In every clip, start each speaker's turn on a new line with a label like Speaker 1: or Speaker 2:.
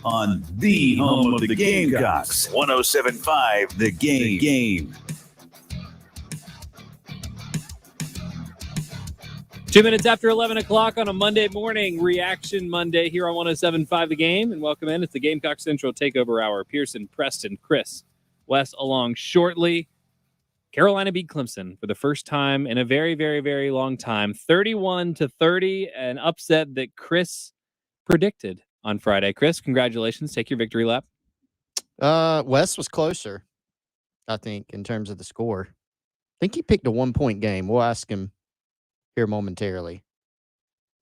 Speaker 1: On the home of the Gamecocks, 107.5 The Game.
Speaker 2: 2 minutes after 11 o'clock on a Monday morning, Reaction Monday here on 107.5 The Game. And welcome in. It's the Gamecock Central Takeover Hour. Pearson, Preston, Chris, Wes along shortly. Carolina beat Clemson for the first time in a very, very, very long time. 31-30, an upset that Chris predicted on Friday. Chris, congratulations. Take your victory lap.
Speaker 3: Wes was closer, I think, in terms of the score. I think he picked a 1-point game. We'll ask him here momentarily.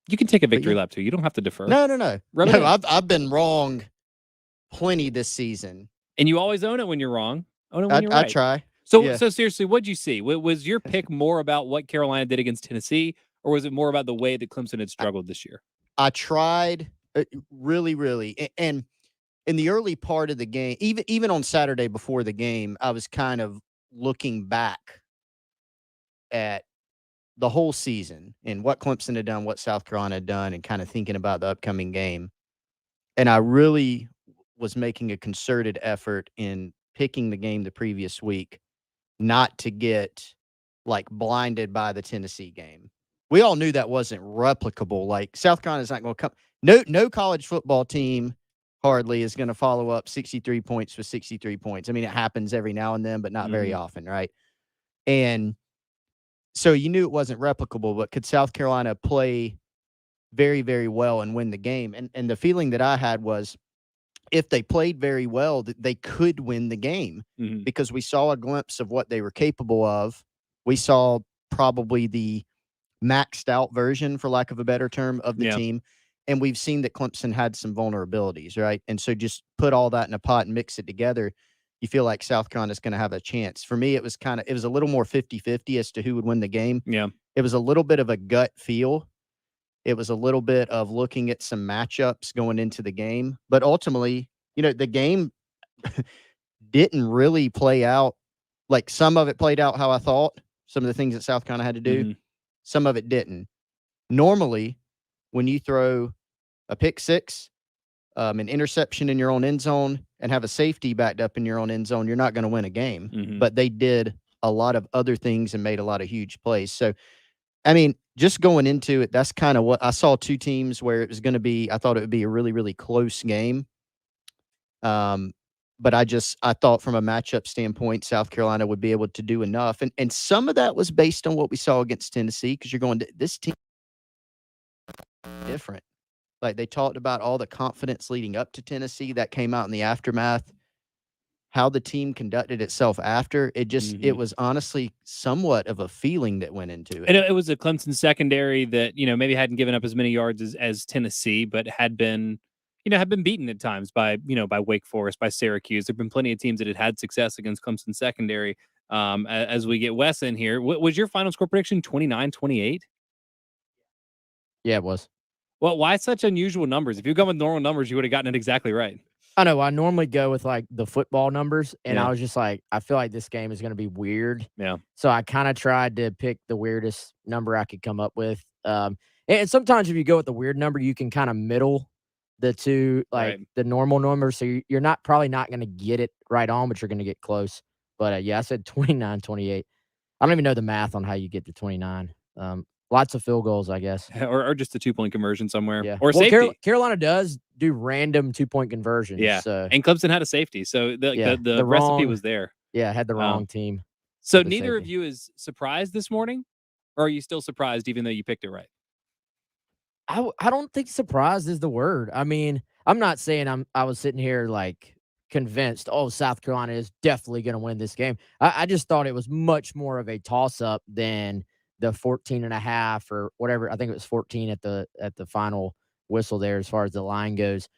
Speaker 2: You can take a victory lap, too. You don't have to defer.
Speaker 3: No. I've been wrong plenty this season.
Speaker 2: And you always own it when you're wrong. Own it when you're right.
Speaker 3: I try.
Speaker 2: So seriously, what'd you see? Was your pick more about what Carolina did against Tennessee, or was it more about the way that Clemson had struggled this year?
Speaker 3: I tried really. And in the early part of the game, even on Saturday before the game, I was kind of looking back at the whole season and what Clemson had done, what South Carolina had done, and kind of thinking about the upcoming game. And I really was making a concerted effort in picking the game the previous week not to get blinded by the Tennessee game. We all knew that wasn't replicable. Like, South Carolina's not going to come. No college football team hardly is going to follow up 63 points with 63 points. I mean, it happens every now and then, but not very often, right? And so you knew it wasn't replicable, but could South Carolina play very, very well and win the game? And the feeling that I had was if they played very well, they could win the game because we saw a glimpse of what they were capable of. We saw probably the maxed out version, for lack of a better term, of the team. And we've seen that Clemson had some vulnerabilities, right? And so just put all that in a pot and mix it together. You feel like South Carolina's going to have a chance. For me, it was a little more 50-50 as to who would win the game. Yeah. It was a little bit of a gut feel. It was a little bit of looking at some matchups going into the game. But ultimately, the game didn't really play out. Like, some of it played out how I thought, some of the things that South Carolina had to do. Some of it didn't. Normally, when you throw a pick six, an interception in your own end zone, and have a safety backed up in your own end zone, you're not going to win a game. But they did a lot of other things and made a lot of huge plays. So, I mean, just going into it, that's kind of what I saw. Two teams where it was going to be, I thought it would be a really, really close game. But I thought from a matchup standpoint, South Carolina would be able to do enough. And some of that was based on what we saw against Tennessee, because you're going, this team different. Like, they talked about all the confidence leading up to Tennessee that came out in the aftermath. How the team conducted itself after, it just it was honestly somewhat of a feeling that went into it.
Speaker 2: And it was a Clemson secondary that, maybe hadn't given up as many yards as Tennessee, but had been beaten at times by Wake Forest, by Syracuse. There've been plenty of teams that had success against Clemson secondary. As we get Wes in here, was your final score prediction 29-28?
Speaker 3: Yeah, it was.
Speaker 2: Well, why such unusual numbers? If you go with normal numbers, you would have gotten it exactly right.
Speaker 4: I know. I normally go with the football numbers, and I was just like, I feel like this game is going to be weird.
Speaker 2: Yeah.
Speaker 4: So I kind of tried to pick the weirdest number I could come up with. And sometimes if you go with the weird number, you can kind of middle the two, the normal numbers. So you're probably not going to get it right on, but you're going to get close. But I said 29-28. I don't even know the math on how you get to 29. Lots of field goals, I guess.
Speaker 2: Or just a 2-point conversion somewhere.
Speaker 4: Yeah.
Speaker 2: Or safety.
Speaker 4: Carolina does do random 2-point conversions.
Speaker 2: Yeah.
Speaker 4: So.
Speaker 2: And Clemson had a safety. So the recipe was there.
Speaker 4: Yeah, had the wrong team.
Speaker 2: So neither of you is surprised this morning? Or are you still surprised even though you picked it right?
Speaker 4: I don't think surprised is the word. I mean, I'm not saying I was sitting here convinced, South Carolina is definitely going to win this game. I just thought it was much more of a toss-up than the 14.5 or whatever. I think it was 14 at the final whistle there as far as the line goes.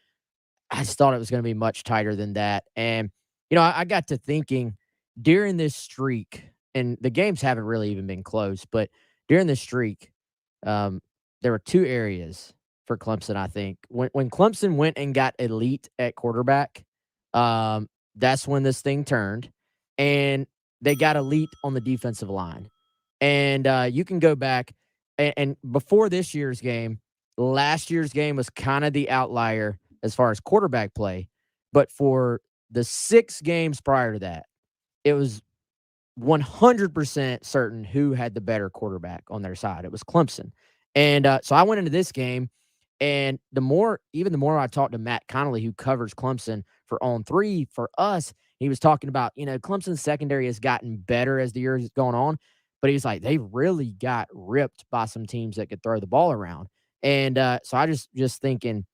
Speaker 4: I just thought it was going to be much tighter than that. And, I got to thinking during this streak, and the games haven't really even been close, but during this streak, there were two areas for Clemson, I think. When Clemson went and got elite at quarterback, that's when this thing turned. And they got elite on the defensive line. And you can go back, and before this year's game, last year's game was kind of the outlier as far as quarterback play. But for the 6 games prior to that, it was 100% certain who had the better quarterback on their side. It was Clemson. And so I went into this game, and the more I talked to Matt Connolly, who covers Clemson for On 3 for us, he was talking about, Clemson's secondary has gotten better as the year has gone on, but he's like, they really got ripped by some teams that could throw the ball around. And so I just thinking,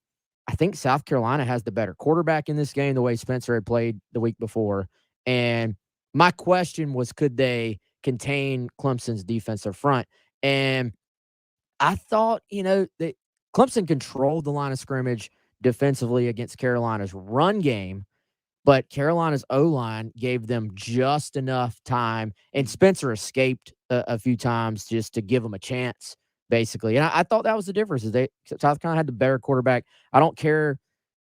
Speaker 4: I think South Carolina has the better quarterback in this game, the way Spencer had played the week before. And my question was, could they contain Clemson's defensive front? And I thought, that Clemson controlled the line of scrimmage defensively against Carolina's run game, but Carolina's O-line gave them just enough time, and Spencer escaped a few times just to give them a chance, basically. And I thought that was the difference. Is South Carolina had the better quarterback. I don't care.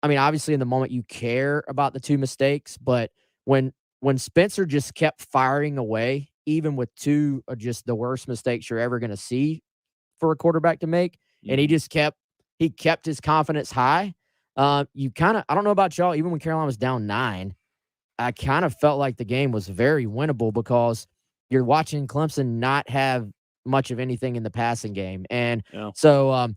Speaker 4: I mean, obviously, in the moment, you care about the 2 mistakes, but when Spencer just kept firing away, even with 2 of just the worst mistakes you're ever going to see for a quarterback to make, and he kept his confidence high. You kind of, I don't know about y'all, even when Carolina was down 9, I kind of felt like the game was very winnable because you're watching Clemson not have much of anything in the passing game. And so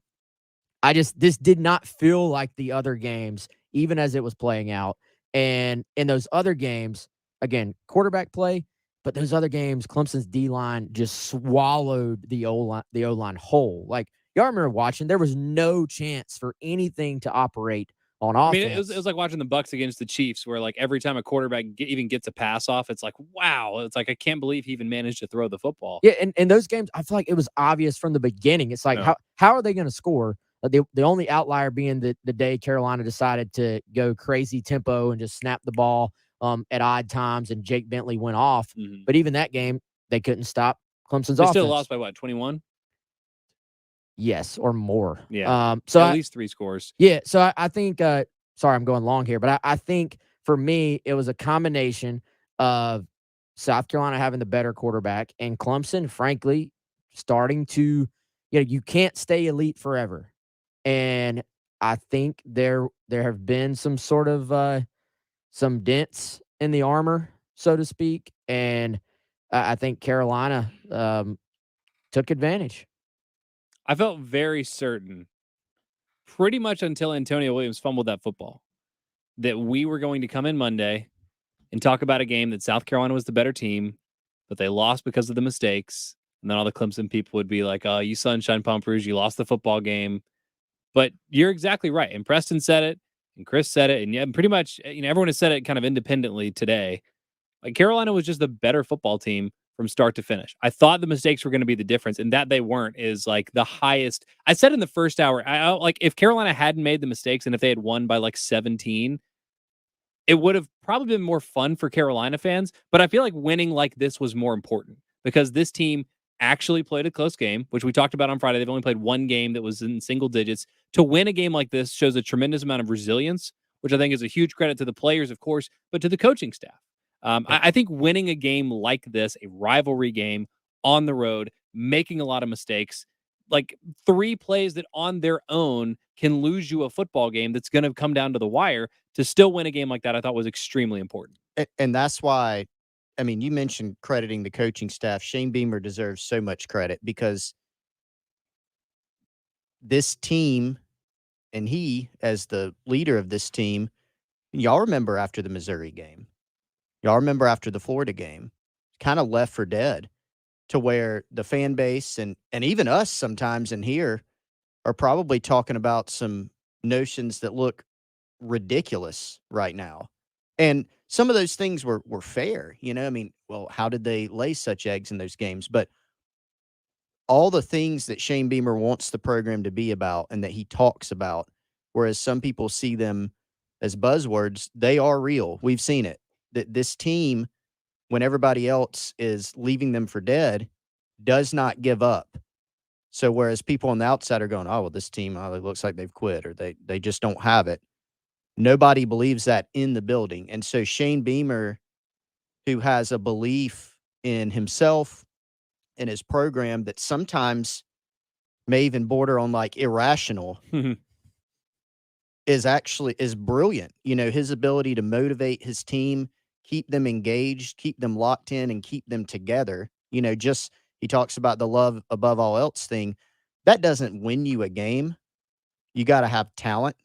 Speaker 4: this did not feel like the other games, even as it was playing out. And in those other games, again, quarterback play, but those other games, Clemson's D-line just swallowed the O-line whole. Like, y'all remember watching, there was no chance for anything to operate on offense.
Speaker 2: I mean, it was like watching the Bucs against the Chiefs, where like every time a quarterback even gets a pass off, it's like, wow. It's like, I can't believe he even managed to throw the football.
Speaker 4: Yeah, and in those games, I feel like it was obvious from the beginning. It's like, how are they going to score? The only outlier being the day Carolina decided to go crazy tempo and just snap the ball at odd times, and Jake Bentley went off.
Speaker 2: Mm-hmm.
Speaker 4: But even that game, they couldn't stop Clemson's offense.
Speaker 2: They still lost by what, 21?
Speaker 4: Yes, or more.
Speaker 2: Yeah.
Speaker 4: So
Speaker 2: at least 3 scores.
Speaker 4: Yeah. So I think, sorry, I'm going long here, but I think for me, it was a combination of South Carolina having the better quarterback and Clemson, frankly, starting to, you can't stay elite forever. And I think there have been some sort of some dents in the armor, so to speak. And I think Carolina took advantage.
Speaker 2: I felt very certain, pretty much until Antonio Williams fumbled that football, that we were going to come in Monday and talk about a game that South Carolina was the better team, but they lost because of the mistakes. And then all the Clemson people would be like, oh, you sunshine pumpers, you lost the football game. But you're exactly right. And Preston said it, and Chris said it, and pretty much everyone has said it kind of independently today. Like, Carolina was just the better football team from start to finish. I thought the mistakes were going to be the difference, and that they weren't is like the highest. I said in the first hour, like, if Carolina hadn't made the mistakes and if they had won by like 17, it would have probably been more fun for Carolina fans. But I feel like winning like this was more important because this team actually played a close game, which we talked about on Friday. They've only played one game that was in single digits. To win a game like this shows a tremendous amount of resilience, which I think is a huge credit to the players, of course, but to the coaching staff. I think winning a game like this, a rivalry game on the road, making a lot of mistakes, like 3 plays that on their own can lose you a football game that's going to come down to the wire, to still win a game like that, I thought was extremely important.
Speaker 3: And that's why, I mean, you mentioned crediting the coaching staff. Shane Beamer deserves so much credit because this team, and he, as the leader of this team, y'all remember after the Missouri game, y'all remember after the Florida game, kind of left for dead, to where the fan base and even us sometimes in here are probably talking about some notions that look ridiculous right now. And some of those things were fair, I mean, well, how did they lay such eggs in those games? But all the things that Shane Beamer wants the program to be about and that he talks about, whereas some people see them as buzzwords, they are real. We've seen it. That this team, when everybody else is leaving them for dead, does not give up. So whereas people on the outside are going, oh, well, this team, it looks like they've quit, or they just don't have it. Nobody believes that in the building. And so Shane Beamer, who has a belief in himself and his program that sometimes may even border on like irrational, is brilliant. You know, his ability to motivate his team, keep them engaged, keep them locked in, and keep them together. You know, just he talks about the love above all else thing. That doesn't win you a game. You got to have talent,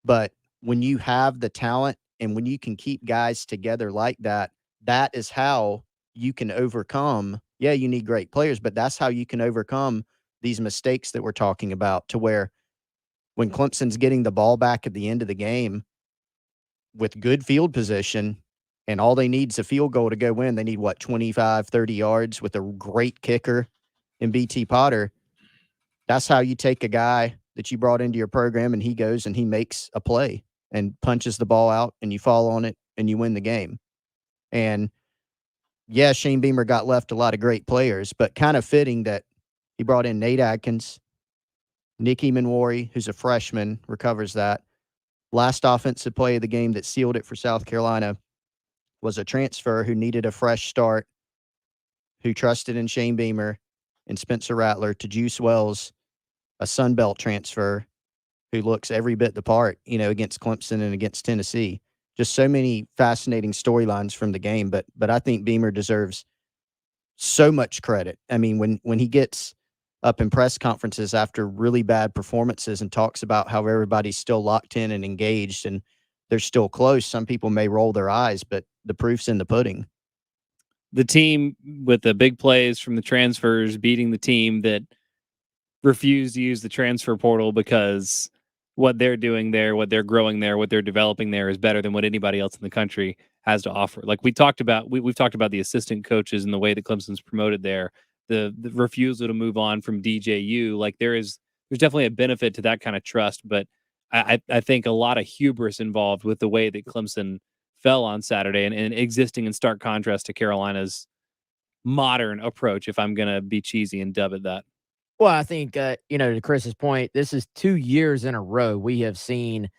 Speaker 3: but when you have the talent and when you can keep guys together like that, that is how you can overcome. Yeah, you need great players, but that's how you can overcome these mistakes that we're talking about, to where when Clemson's getting the ball back at the end of the game with good field position and all they need is a field goal to go win, they need what, 25, 30 yards with a great kicker in BT Potter. That's how you take a guy that you brought into your program and he goes and he makes a play and punches the ball out and you fall on it and you win the game. And yeah, Shane Beamer got left a lot of great players, but kind of fitting that he brought in Nate Adkins, Nick Emanwari, who's a freshman, recovers that. Last offensive play of the game that sealed it for South Carolina was a transfer who needed a fresh start, who trusted in Shane Beamer and Spencer Rattler, to Juice Wells, a Sun Belt transfer who looks every bit the part, you know, against Clemson and against Tennessee. Just so many fascinating storylines from the game, but I think Beamer deserves so much credit. I mean, when he gets up in press conferences after really bad performances and talks about how everybody's still locked in and engaged and they're still close, some people may roll their eyes, but the proof's in the pudding.
Speaker 2: The team with the big plays from the transfers beating the team that refused to use the transfer portal because what they're doing there, what they're growing there, what they're developing there is better than what anybody else in the country has to offer. Like we talked about, we've talked about the assistant coaches and the way that Clemson's promoted there, the refusal to move on from DJU. Like there's definitely a benefit to that kind of trust, but I think a lot of hubris involved with the way that Clemson fell on Saturday and existing in stark contrast to Carolina's modern approach, if I'm going to be cheesy and dub it that.
Speaker 4: Well, I think, to Chris's point, this is 2 years in a row we have seen,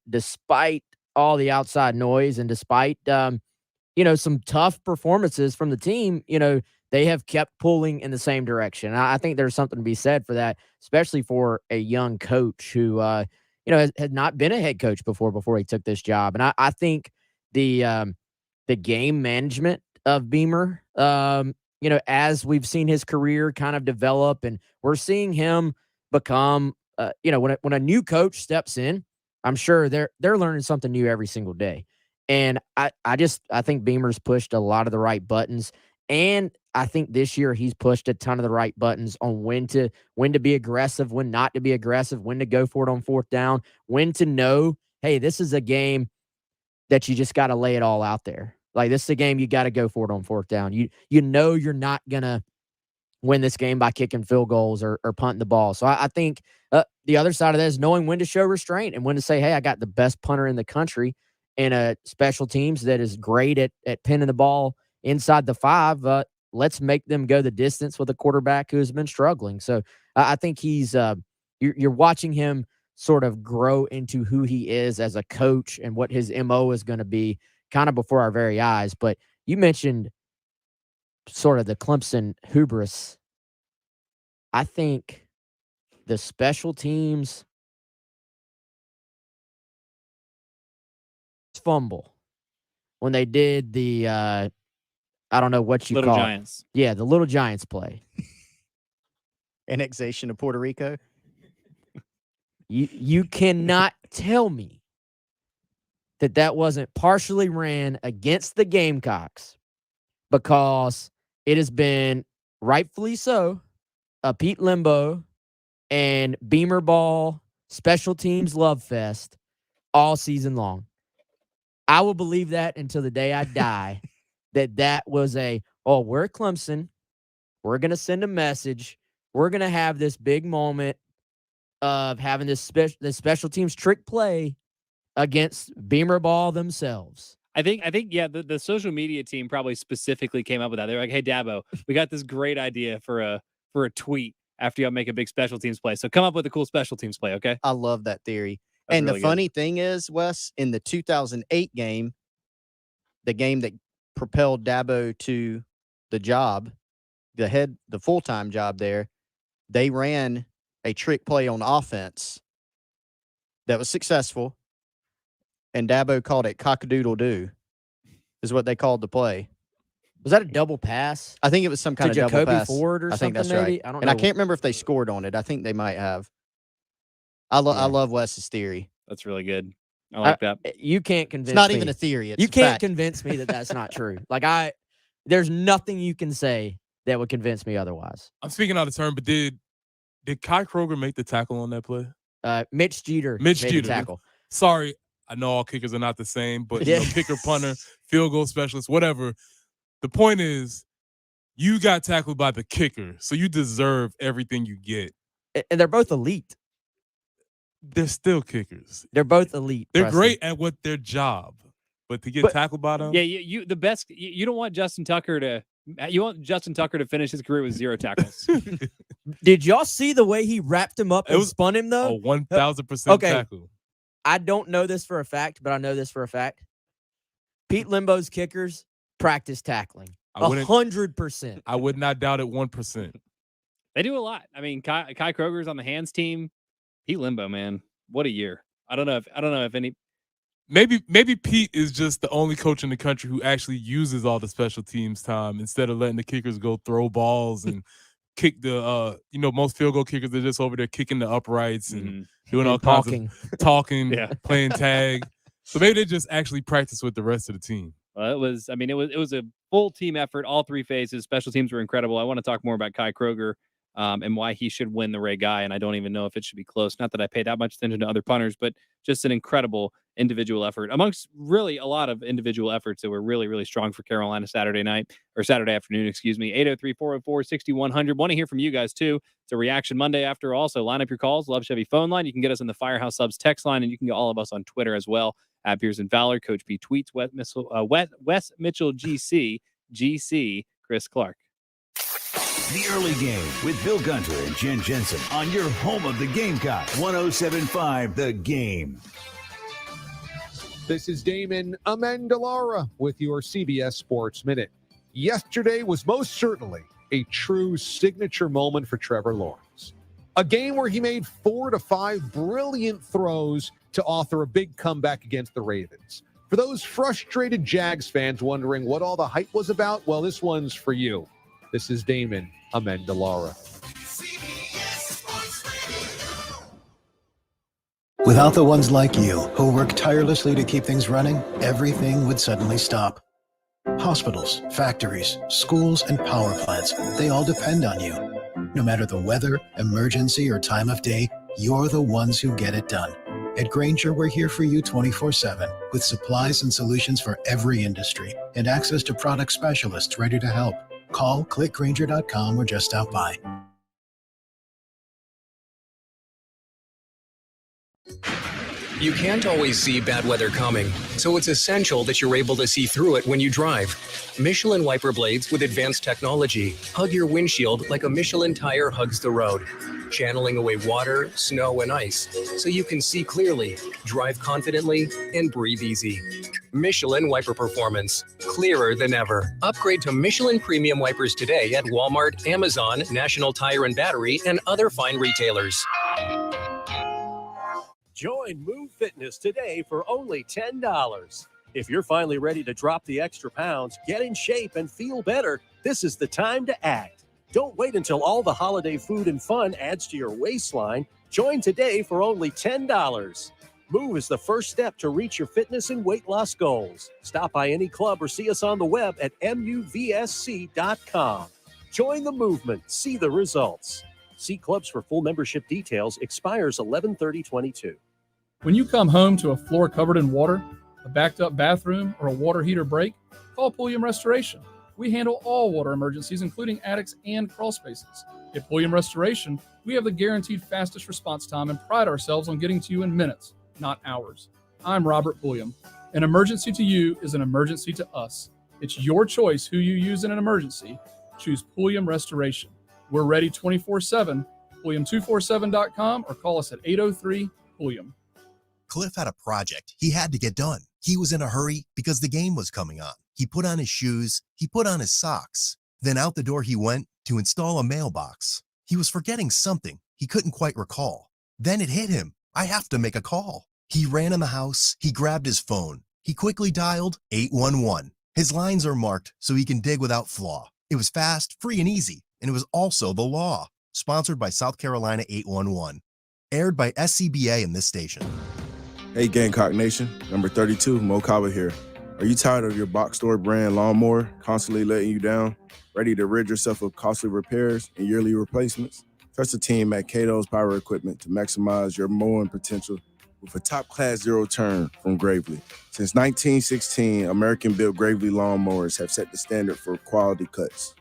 Speaker 4: despite all the outside noise and despite, some tough performances from the team, they have kept pulling in the same direction. I think there's something to be said for that, especially for a young coach who, had not been a head coach before he took this job. And I think the game management of Beamer, as we've seen his career kind of develop and we're seeing him become, when a new coach steps in, I'm sure they're learning something new every single day. And I think Beamer's pushed a lot of the right buttons. And I think this year he's pushed a ton of the right buttons on when to be aggressive, when not to be aggressive, when to go for it on fourth down, when to know, hey, this is a game that you just got to lay it all out there. Like this is a game you got to go for it on fourth down. You know you're not gonna win this game by kicking field goals or punting the ball. So I think the other side of that is knowing when to show restraint and when to say, hey, I got the best punter in the country and a special teams that is great at pinning the ball inside the 5. Let's make them go the distance with a quarterback who has been struggling. So I think he's you're watching him sort of grow into who he is as a coach and what his MO is going to be kind of before our very eyes. But you mentioned sort of the Clemson hubris. I think the special teams fumble when they did the I don't know what you
Speaker 2: Little
Speaker 4: call
Speaker 2: Giants.
Speaker 4: it. Yeah, the Little Giants play.
Speaker 3: Annexation of Puerto Rico.
Speaker 4: You cannot tell me that wasn't partially ran against the Gamecocks, because it has been, rightfully so, a Pete Limbo and Beamer Ball special teams love fest all season long. I will believe that until the day I die, that was we're Clemson. We're going to send a message. We're going to have this big moment of having this special teams trick play against Beamer Ball themselves.
Speaker 2: I think, yeah, the social media team probably specifically came up with that. They're like, hey, Dabo, we got this great idea for a tweet after y'all make a big special teams play. So come up with a cool special teams play, okay?
Speaker 3: I love that theory.
Speaker 2: That's
Speaker 3: and
Speaker 2: really
Speaker 3: the funny thing is, Wes, in the 2008 game, the game that propelled Dabo to the job, the full-time job there, they ran a trick play on offense that was successful, and Dabo called it cock-a-doodle-doo, is what they called the play.
Speaker 4: Was that a double pass?
Speaker 3: I think it was some kind
Speaker 4: to
Speaker 3: of double
Speaker 4: Jacoby
Speaker 3: pass.
Speaker 4: Ford or
Speaker 3: I think
Speaker 4: something,
Speaker 3: that's
Speaker 4: maybe?
Speaker 3: right.
Speaker 4: I don't
Speaker 3: And
Speaker 4: know.
Speaker 3: I can't remember if they scored on it. I think they might have. I
Speaker 4: Yeah.
Speaker 3: love Wes's theory.
Speaker 2: That's really good. I like that.
Speaker 4: You can't convince
Speaker 3: It's not
Speaker 4: me.
Speaker 3: even a theory. It's
Speaker 4: You
Speaker 3: a
Speaker 4: can't
Speaker 3: fact.
Speaker 4: convince me that that's not true. There's nothing you can say that would convince me otherwise.
Speaker 5: I'm speaking out of turn, but did Kai Kroger make the tackle on that play?
Speaker 4: Mitch Jeter
Speaker 5: Mitch
Speaker 4: made
Speaker 5: Jeter.
Speaker 4: the tackle.
Speaker 5: Sorry, I know all kickers are not the same, but
Speaker 4: Yeah.
Speaker 5: kicker, punter, field goal specialist, whatever. The point is, you got tackled by the kicker, so you deserve everything you get.
Speaker 4: And they're both elite.
Speaker 5: They're still kickers.
Speaker 4: They're both elite.
Speaker 5: They're
Speaker 4: Preston.
Speaker 5: great at what their job, but to get tackled by them,
Speaker 2: Yeah, you the best. You don't want Justin Tucker to. You want Justin Tucker to finish his career with 0 tackles.
Speaker 4: Did y'all see the way he wrapped him up
Speaker 5: It
Speaker 4: and
Speaker 5: was
Speaker 4: spun him, though?
Speaker 5: a 1,000%
Speaker 4: Okay.
Speaker 5: tackle.
Speaker 4: I don't know this for a fact, but I know this for a fact. Pete Limbo's kickers practice tackling. 100%.
Speaker 5: I would not doubt it 1%.
Speaker 2: They do a lot. I mean, Kai Kroger's on the hands team. Pete Limbo, man, what a year. I don't know if any.
Speaker 5: Maybe Pete is just the only coach in the country who actually uses all the special teams time instead of letting the kickers go throw balls and kick the most field goal kickers are just over there kicking the uprights and doing all kinds of talking, playing tag. So maybe they just actually practice with the rest of the team.
Speaker 2: Well, it was a full team effort, all 3 phases. Special teams were incredible. I want to talk more about Kai Kroger and why he should win the Ray Guy, and I don't even know if it should be close. Not that I pay that much attention to other punters, but just an incredible individual effort amongst really a lot of individual efforts that were really, really strong for Carolina Saturday afternoon, 803-404-6100. Want to hear from you guys too. It's a Reaction Monday after all, so line up your calls. Love Chevy phone line. You can get us in the Firehouse Subs text line, and you can get all of us on Twitter as well at Pearson Fowler. Coach B tweets Wes Mitchell GC Chris Clark.
Speaker 1: The Early Game with Bill Gunter and Jen Jensen on your home of the Gamecocks, 107.5 The Game.
Speaker 6: This is Damon Amendolara with your CBS Sports Minute. Yesterday was most certainly a true signature moment for Trevor Lawrence. A game where he made 4 to 5 brilliant throws to author a big comeback against the Ravens. For those frustrated Jags fans wondering what all the hype was about, well, this one's for you. This is Damon Amendolara.
Speaker 7: Without the ones like you, who work tirelessly to keep things running, everything would suddenly stop. Hospitals, factories, schools, and power plants, they all depend on you. No matter the weather, emergency, or time of day, you're the ones who get it done. At Grainger, we're here for you 24/7 with supplies and solutions for every industry and access to product specialists ready to help. Call, click Grainger.com, or just stop by.
Speaker 8: You can't always see bad weather coming, so it's essential that you're able to see through it when you drive. Michelin wiper blades with advanced technology hug your windshield like a Michelin tire hugs the road, channeling away water, snow, and ice so you can see clearly, drive confidently, and breathe easy. Michelin wiper performance, clearer than ever. Upgrade to Michelin premium wipers today at Walmart, Amazon, National Tire and Battery, and other fine retailers.
Speaker 9: Join Move Fitness today for only $10. If you're finally ready to drop the extra pounds, get in shape, and feel better, this is the time to act. Don't wait until all the holiday food and fun adds to your waistline. Join today for only $10. Move is the first step to reach your fitness and weight loss goals. Stop by any club or see us on the web at MUVSC.com. Join the movement. See the results. See clubs for full membership details. Expires 11/30/22.
Speaker 10: When you come home to a floor covered in water, a backed up bathroom, or a water heater break, call Pulliam Restoration. We handle all water emergencies, including attics and crawl spaces. At Pulliam Restoration, we have the guaranteed fastest response time and pride ourselves on getting to you in minutes, not hours. I'm Robert Pulliam. An emergency to you is an emergency to us. It's your choice who you use in an emergency. Choose Pulliam Restoration. We're ready 24/7. Pulliam247.com or call us at 803-PULLIAM.
Speaker 11: Cliff had a project he had to get done. He was in a hurry because the game was coming on. He put on his shoes, he put on his socks. Then out the door he went to install a mailbox. He was forgetting something he couldn't quite recall. Then it hit him. I have to make a call. He ran in the house, he grabbed his phone. He quickly dialed 811. His lines are marked so he can dig without flaw. It was fast, free, and easy, and it was also the law. Sponsored by South Carolina 811. Aired by SCBA in this station.
Speaker 12: Hey Gamecock Nation, number 32, Mo Kaba here. Are you tired of your box store brand lawnmower constantly letting you down? Ready to rid yourself of costly repairs and yearly replacements? Trust the team at Cato's Power Equipment to maximize your mowing potential with a top-class zero-turn from Gravely. Since 1916, American-built Gravely lawnmowers have set the standard for quality cuts.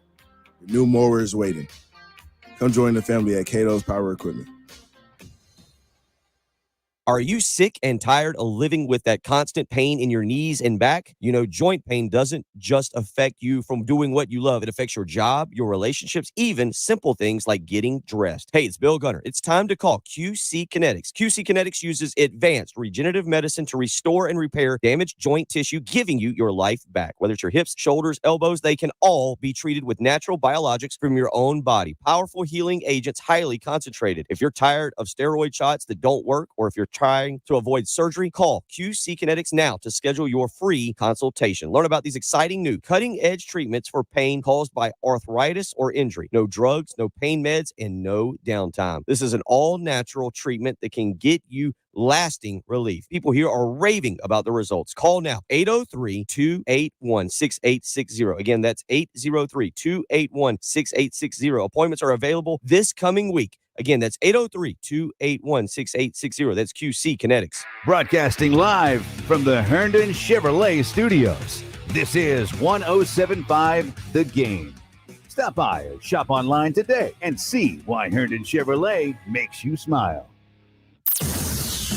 Speaker 12: The new mower is waiting. Come join the family at Cato's Power Equipment.
Speaker 13: Are you sick and tired of living with that constant pain in your knees and back? You know, joint pain doesn't just affect you from doing what you love. It affects your job, your relationships, even simple things like getting dressed. Hey, it's Bill Gunner. It's time to call QC Kinetics. QC Kinetics uses advanced regenerative medicine to restore and repair damaged joint tissue, giving you your life back. Whether it's your hips, shoulders, elbows, they can all be treated with natural biologics from your own body. Powerful healing agents, highly concentrated. If you're tired of steroid shots that don't work, or if you're trying to avoid surgery, call QC Kinetics now to schedule your free consultation. Learn about these exciting new cutting-edge treatments for pain caused by arthritis or injury. No drugs, no pain meds, and no downtime. This is an all-natural treatment that can get you lasting relief. People here are raving about the results. Call now, 803-281-6860. Again, that's 803-281-6860. Appointments are available this coming week. Again, that's 803-281-6860. That's QC Kinetics.
Speaker 1: Broadcasting live from the Herndon Chevrolet Studios. This is 107.5 The Game. Stop by or shop online today and see why Herndon Chevrolet makes you smile.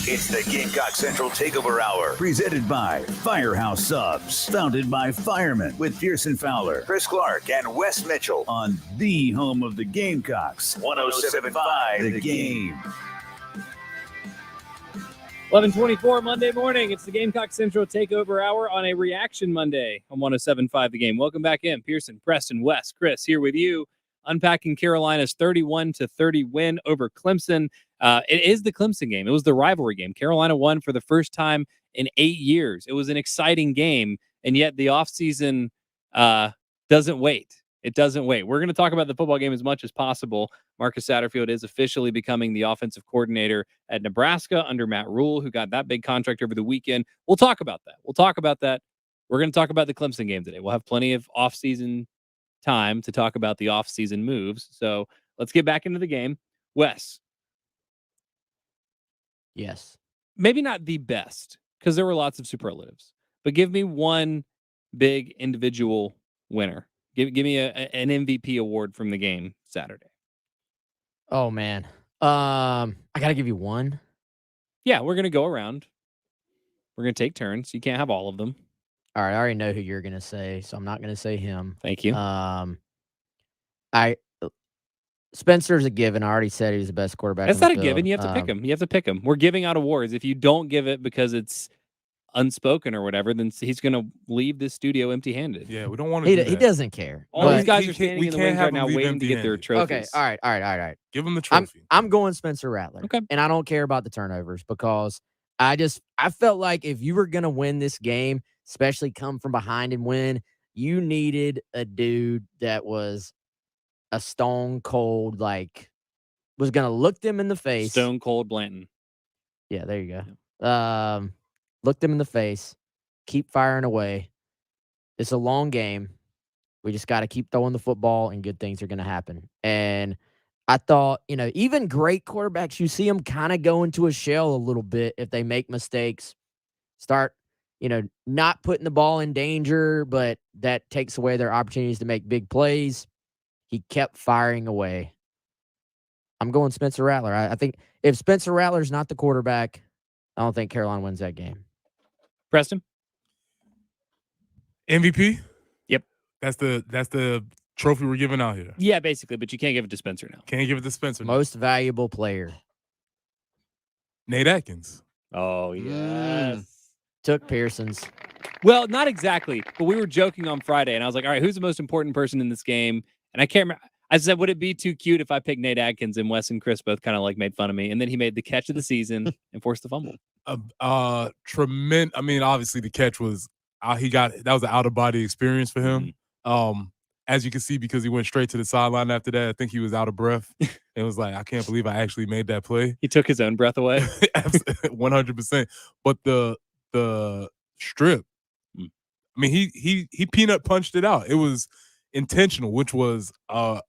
Speaker 1: It's the Gamecock Central Takeover Hour, presented by Firehouse Subs, founded by firemen with Pearson Fowler, Chris Clark, and Wes Mitchell on the home of the Gamecocks, 107.5 The Game.
Speaker 2: 11:24 Monday morning. It's the Gamecock Central Takeover Hour on a reaction Monday on 107.5 The Game. Welcome back in. Pearson, Preston, Wes, Chris here with you, unpacking Carolina's 31-30 win over Clemson. It is the Clemson game. It was the rivalry game. Carolina won for the first time in 8 years. It was an exciting game, and yet the offseason doesn't wait. It doesn't wait. We're going to talk about the football game as much as possible. Marcus Satterfield is officially becoming the offensive coordinator at Nebraska under Matt Rule, who got that big contract over the weekend. We'll talk about that. We're going to talk about the Clemson game today. We'll have plenty of offseason time to talk about the offseason moves. So let's get back into the game. Wes.
Speaker 4: Yes.
Speaker 2: Maybe not the best, because there were lots of superlatives, but give me one big individual winner. Give me an MVP award from the game Saturday.
Speaker 4: Oh, man. I got to give you one.
Speaker 2: Yeah, we're going to go around. We're going to take turns. You can't have all of them.
Speaker 4: All right, I already know who you're going to say, so I'm not going to say him.
Speaker 2: Thank you.
Speaker 4: Spencer's a given. I already said he's the best quarterback.
Speaker 2: That's not a given. You have to pick him. You have to pick him. We're giving out awards. If you don't give it because it's unspoken or whatever, then he's going to leave this studio empty-handed.
Speaker 5: Yeah, we don't want to.
Speaker 4: He doesn't care.
Speaker 2: All these guys are standing in the wings right now waiting to get their trophies.
Speaker 4: Okay, all right.
Speaker 5: Give him the trophy.
Speaker 4: I'm going Spencer Rattler.
Speaker 2: Okay.
Speaker 4: And I don't care about the turnovers because I felt like if you were going to win this game, especially come from behind and win, you needed a dude that was a stone cold, was going to look them in the face.
Speaker 2: Stone Cold Blanton.
Speaker 4: Yeah, there you go. Look them in the face. Keep firing away. It's a long game. We just got to keep throwing the football, and good things are going to happen. And I thought, even great quarterbacks, you see them kind of go into a shell a little bit if they make mistakes. Start, not putting the ball in danger, but that takes away their opportunities to make big plays. He kept firing away. I'm going Spencer Rattler. I think if Spencer Rattler's not the quarterback, I don't think Carolina wins that game.
Speaker 2: Preston?
Speaker 5: MVP?
Speaker 2: Yep.
Speaker 5: That's the trophy we're giving out here.
Speaker 2: Yeah, basically, but you can't give it to Spencer now.
Speaker 5: Can't give it to Spencer now.
Speaker 4: Most valuable player.
Speaker 5: Nate Atkins.
Speaker 2: Oh, yes.
Speaker 4: Took Pearson's.
Speaker 2: Well, not exactly, but we were joking on Friday, and I was like, all right, who's the most important person in this game? And I can't remember. I said, would it be too cute if I picked Nate Atkins? And Wes and Chris both kind of made fun of me. And then he made the catch of the season and forced the fumble.
Speaker 5: Tremendous. I mean, obviously the catch was that was an out of body experience for him. As you can see, because he went straight to the sideline after that. I think he was out of breath and was like, I can't believe I actually made that play.
Speaker 2: He took his own breath away.
Speaker 5: 100%. But the strip, I mean, he peanut punched it out. It was intentional, which was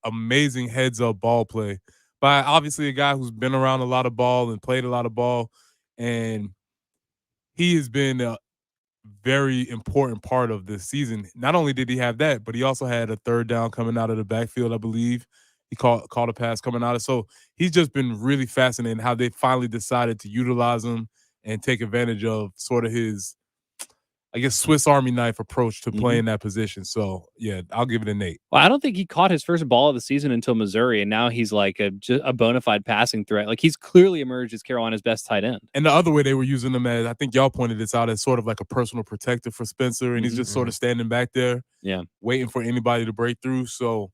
Speaker 5: amazing heads up ball play by obviously a guy who's been around a lot of ball and played a lot of ball, and he has been a very important part of this season. Not only did he have that, but he also had a third down coming out of the backfield, I believe. He caught a pass coming out of. So he's just been really fascinating how they finally decided to utilize him and take advantage of sort of his, I guess, Swiss Army knife approach to playing that position. So, yeah, I'll give it an 8.
Speaker 2: Well, I don't think he caught his first ball of the season until Missouri, and now he's like a bona fide passing threat. Like, he's clearly emerged as Carolina's best tight end.
Speaker 5: And the other way they were using him as, I think y'all pointed this out, as sort of like a personal protector for Spencer, and he's just sort of standing back there, waiting for anybody to break through. So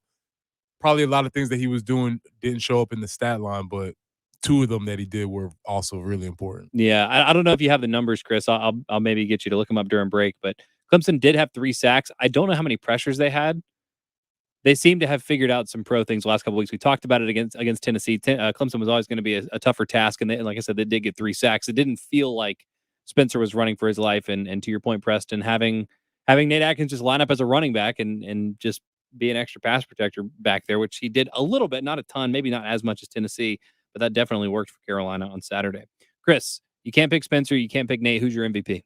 Speaker 5: probably a lot of things that he was doing didn't show up in the stat line, but 2 of them that he did were also really important.
Speaker 2: Yeah, I don't know if you have the numbers, Chris. I'll maybe get you to look them up during break, but Clemson did have 3 sacks. I don't know how many pressures they had. They seem to have figured out some pro things the last couple of weeks. We talked about it against Tennessee. Clemson was always going to be a tougher task, and like I said, they did get 3 sacks. It didn't feel like Spencer was running for his life. And to your point, Preston, having Nate Atkins just line up as a running back and just be an extra pass protector back there, which he did a little bit, not a ton, maybe not as much as Tennessee, but that definitely worked for Carolina on Saturday. Chris, you can't pick Spencer. You can't pick Nate. Who's your MVP?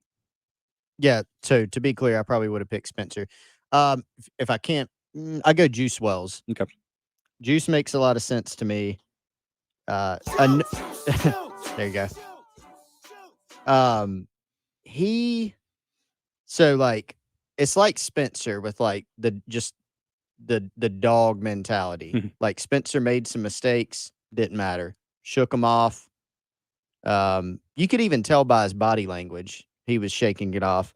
Speaker 3: Yeah, so to be clear, I probably would have picked Spencer. If I can't, I go Juice Wells.
Speaker 2: Okay.
Speaker 3: Juice makes a lot of sense to me. There you go. It's like Spencer with like the dog mentality. Like Spencer made some mistakes, didn't matter. Shook him off. You could even tell by his body language he was shaking it off.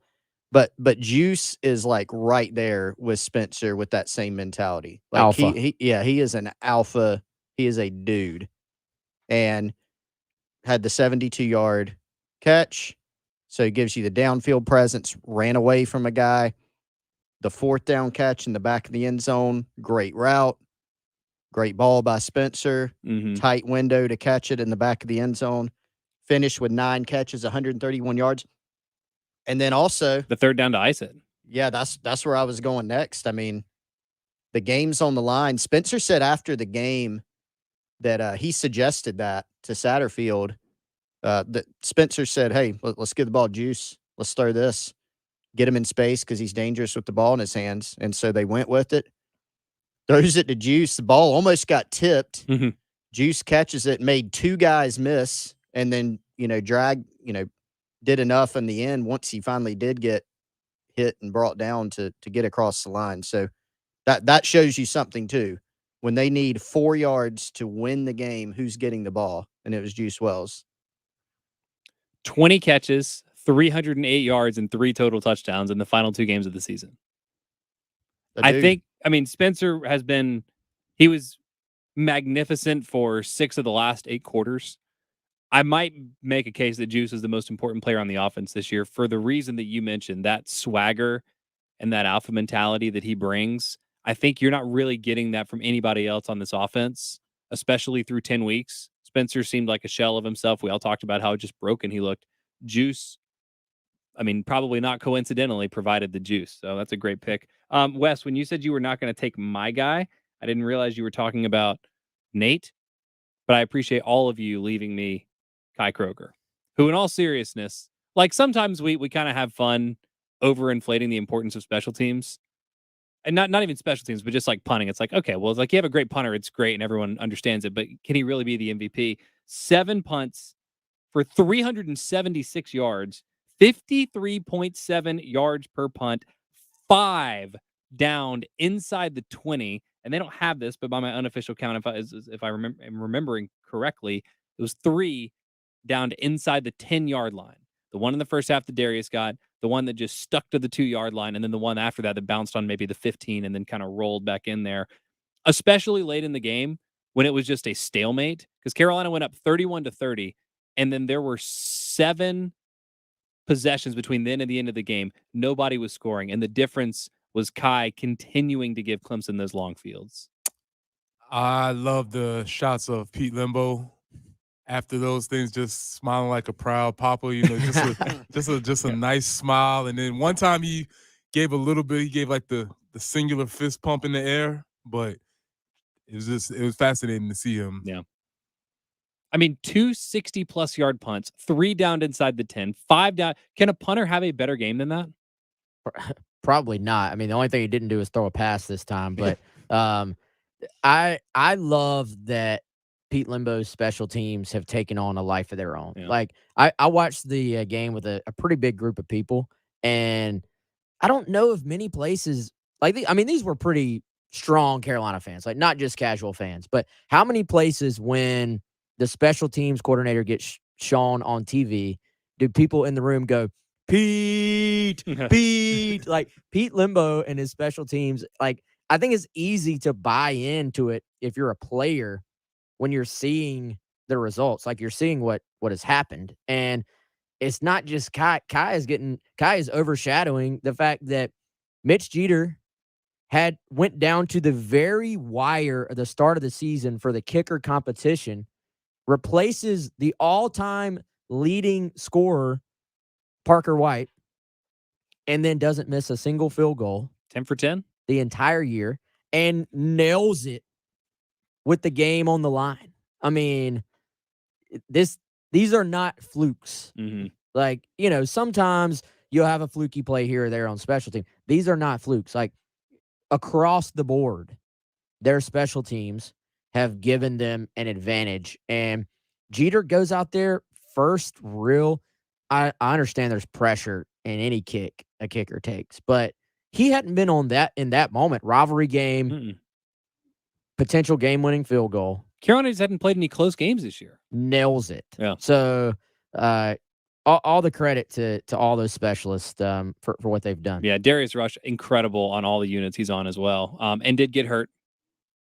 Speaker 3: But Juice is like right there with Spencer with that same mentality. Like
Speaker 4: alpha.
Speaker 3: He is an alpha. He is a dude. And had the 72-yard catch. So he gives you the downfield presence, ran away from a guy. The 4th down catch in the back of the end zone, great route. Great ball by Spencer. Tight window to catch it in the back of the end zone. Finished with 9 catches, 131 yards. And then also
Speaker 2: the 3rd down to ice it.
Speaker 3: Yeah, that's where I was going next. I mean, the game's on the line. Spencer said after the game that he suggested that to Satterfield. That Spencer said, hey, let's give the ball Juice. Let's throw this. Get him in space because he's dangerous with the ball in his hands. And so they went with it. Throws it to Juice. The ball almost got tipped. Juice catches it, made 2 guys miss, and then, did enough in the end once he finally did get hit and brought down to get across the line. So that shows you something too. When they need 4 yards to win the game, who's getting the ball? And it was Juice Wells.
Speaker 2: 20 catches, 308 yards, and 3 total touchdowns in the final 2 games of the season. Spencer he was magnificent for 6 of the last 8 quarters. I might make a case that Juice is the most important player on the offense this year for the reason that you mentioned, that swagger and that alpha mentality that he brings. I think you're not really getting that from anybody else on this offense, especially through 10 weeks. Spencer seemed like a shell of himself. We all talked about how just broken he looked. Juice, probably not coincidentally, provided the juice. So that's a great pick. Wes, when you said you were not going to take my guy, I didn't realize you were talking about Nate, but I appreciate all of you leaving me Kai Kroger, who in all seriousness, like sometimes we kind of have fun overinflating the importance of special teams. And not even special teams, but just like punting. It's like, okay, well, it's like you have a great punter. It's great and everyone understands it. But can he really be the MVP? 7 punts for 376 yards, 53.7 yards per punt, 5 downed inside the 20. And they don't have this, but by my unofficial count, if I am remembering correctly, it was 3 down to inside the 10-yard line. The one in the first half that Darius got, the one that just stuck to the 2-yard line, and then the one after that bounced on maybe the 15 and then kind of rolled back in there, especially late in the game when it was just a stalemate, because Carolina went up 31-30, And then there were 7 possessions between then and the end of the game. Nobody was scoring. And the difference was Kai continuing to give Clemson those long fields.
Speaker 5: I love the shots of Pete Limbo after those things, just smiling like a proud papa, just a nice smile. And then one time he gave a little bit, he gave like the singular fist pump in the air, but it was fascinating to see him.
Speaker 2: Yeah. I mean, 2 60-plus yard punts, 3 down inside the 10, 5 down. Can a punter have a better game than that?
Speaker 4: Probably not. I mean, the only thing he didn't do is throw a pass this time. But I love that Pete Limbo's special teams have taken on a life of their own.
Speaker 2: Yeah.
Speaker 4: Like, I watched the game with a pretty big group of people, and I don't know if many places these were pretty strong Carolina fans, like not just casual fans, but how many places when the special teams coordinator gets shown on TV, do people in the room go, Pete, Pete? Like, Pete Limbo and his special teams, like, I think it's easy to buy into it if you're a player when you're seeing the results, like you're seeing what has happened. And it's not just Kai. Kai is overshadowing the fact that Mitch Jeter went down to the very wire at the start of the season for the kicker competition, replaces the all-time leading scorer, Parker White, and then doesn't miss a single field goal.
Speaker 2: 10 for 10?
Speaker 4: The entire year, and nails it with the game on the line. I mean, these are not flukes.
Speaker 2: Mm-hmm.
Speaker 4: Like, sometimes you'll have a fluky play here or there on special team. These are not flukes. Like, across the board, their special teams have given them an advantage. And Jeter goes out there first real. I understand there's pressure in any kick a kicker takes, but he hadn't been on that in that moment. Rivalry game, potential game-winning field goal.
Speaker 2: Carolina just hadn't played any close games this year.
Speaker 4: Nails it.
Speaker 2: Yeah.
Speaker 4: So all the credit to all those specialists for what they've done.
Speaker 2: Yeah, Darius Rush, incredible on all the units he's on as well, and did get hurt.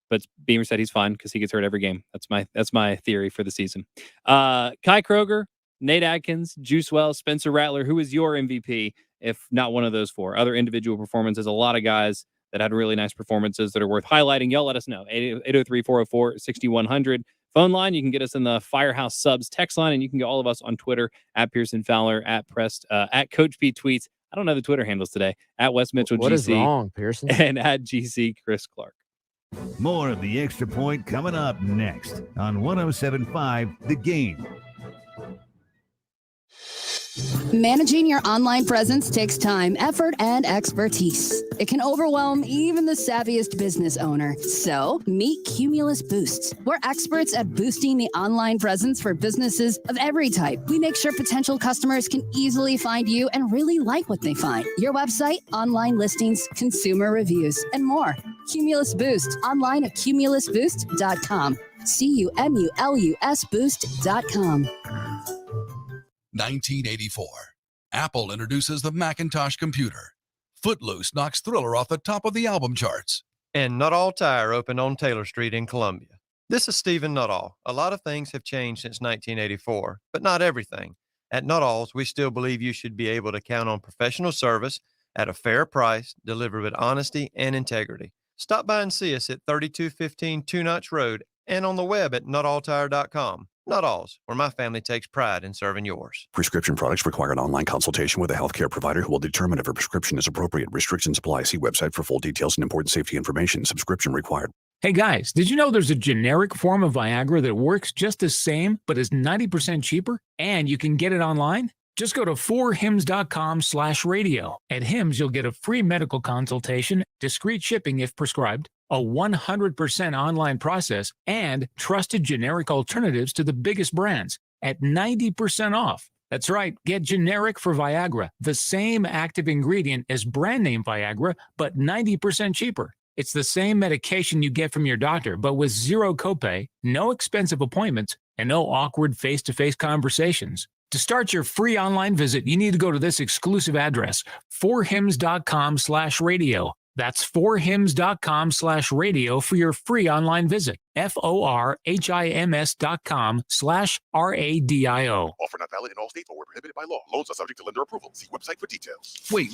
Speaker 2: But Beamer said he's fine because he gets hurt every game. That's my theory for the season. Kai Kroger, Nate Adkins, Juice Wells, Spencer Rattler. Who is your MVP, if not one of those 4? Other individual performances, a lot of guys that had really nice performances that are worth highlighting. Y'all let us know. 803-404-6100. Phone line, you can get us in the Firehouse Subs text line, and you can get all of us on Twitter, at Pearson Fowler, at Coach P Tweets. I don't know the Twitter handles today. At Wes Mitchell
Speaker 4: What
Speaker 2: GC.
Speaker 4: is wrong, Pearson?
Speaker 2: And at GC Chris Clark.
Speaker 1: More of the Extra Point coming up next on 107.5 The Game.
Speaker 14: Managing your online presence takes time, effort, and expertise. It can overwhelm even the savviest business owner. So, meet Cumulus Boosts. We're experts at boosting the online presence for businesses of every type. We make sure potential customers can easily find you and really like what they find. Your website, online listings, consumer reviews, and more. Cumulus Boost, online at cumulusboost.com. CUMULUS Boost.com.
Speaker 15: 1984. Apple introduces the Macintosh computer. Footloose knocks Thriller off the top of the album charts.
Speaker 16: And Nuttall Tire opened on Taylor Street in Columbia. This is Stephen Nuttall. A lot of things have changed since 1984, but not everything. At Nuttall's, we still believe you should be able to count on professional service at a fair price, delivered with honesty and integrity. Stop by and see us at 3215 Two Notch Road and on the web at nuttalltire.com. Nuttall's, where my family takes pride in serving yours.
Speaker 17: Prescription products require an online consultation with a healthcare provider who will determine if a prescription is appropriate. Restrictions apply. See website for full details and important safety information. Subscription required.
Speaker 18: Hey guys, did you know there's a generic form of Viagra that works just the same but is 90% cheaper? And you can get it online? Just go to 4hims.com/radio. At Hims, you'll get a free medical consultation, discreet shipping if prescribed, a 100% online process, and trusted generic alternatives to the biggest brands at 90% off. That's right, get generic for Viagra, the same active ingredient as brand name Viagra, but 90% cheaper. It's the same medication you get from your doctor, but with zero copay, no expensive appointments, and no awkward face-to-face conversations. To start your free online visit, you need to go to this exclusive address, 4hims.com/radio. That's forhims.com/radio for your free online visit. FORHIMS.com/RADIO.
Speaker 19: Offer not valid in all states or where prohibited by law. Loans are subject to lender approval. See website for details.
Speaker 20: Wait.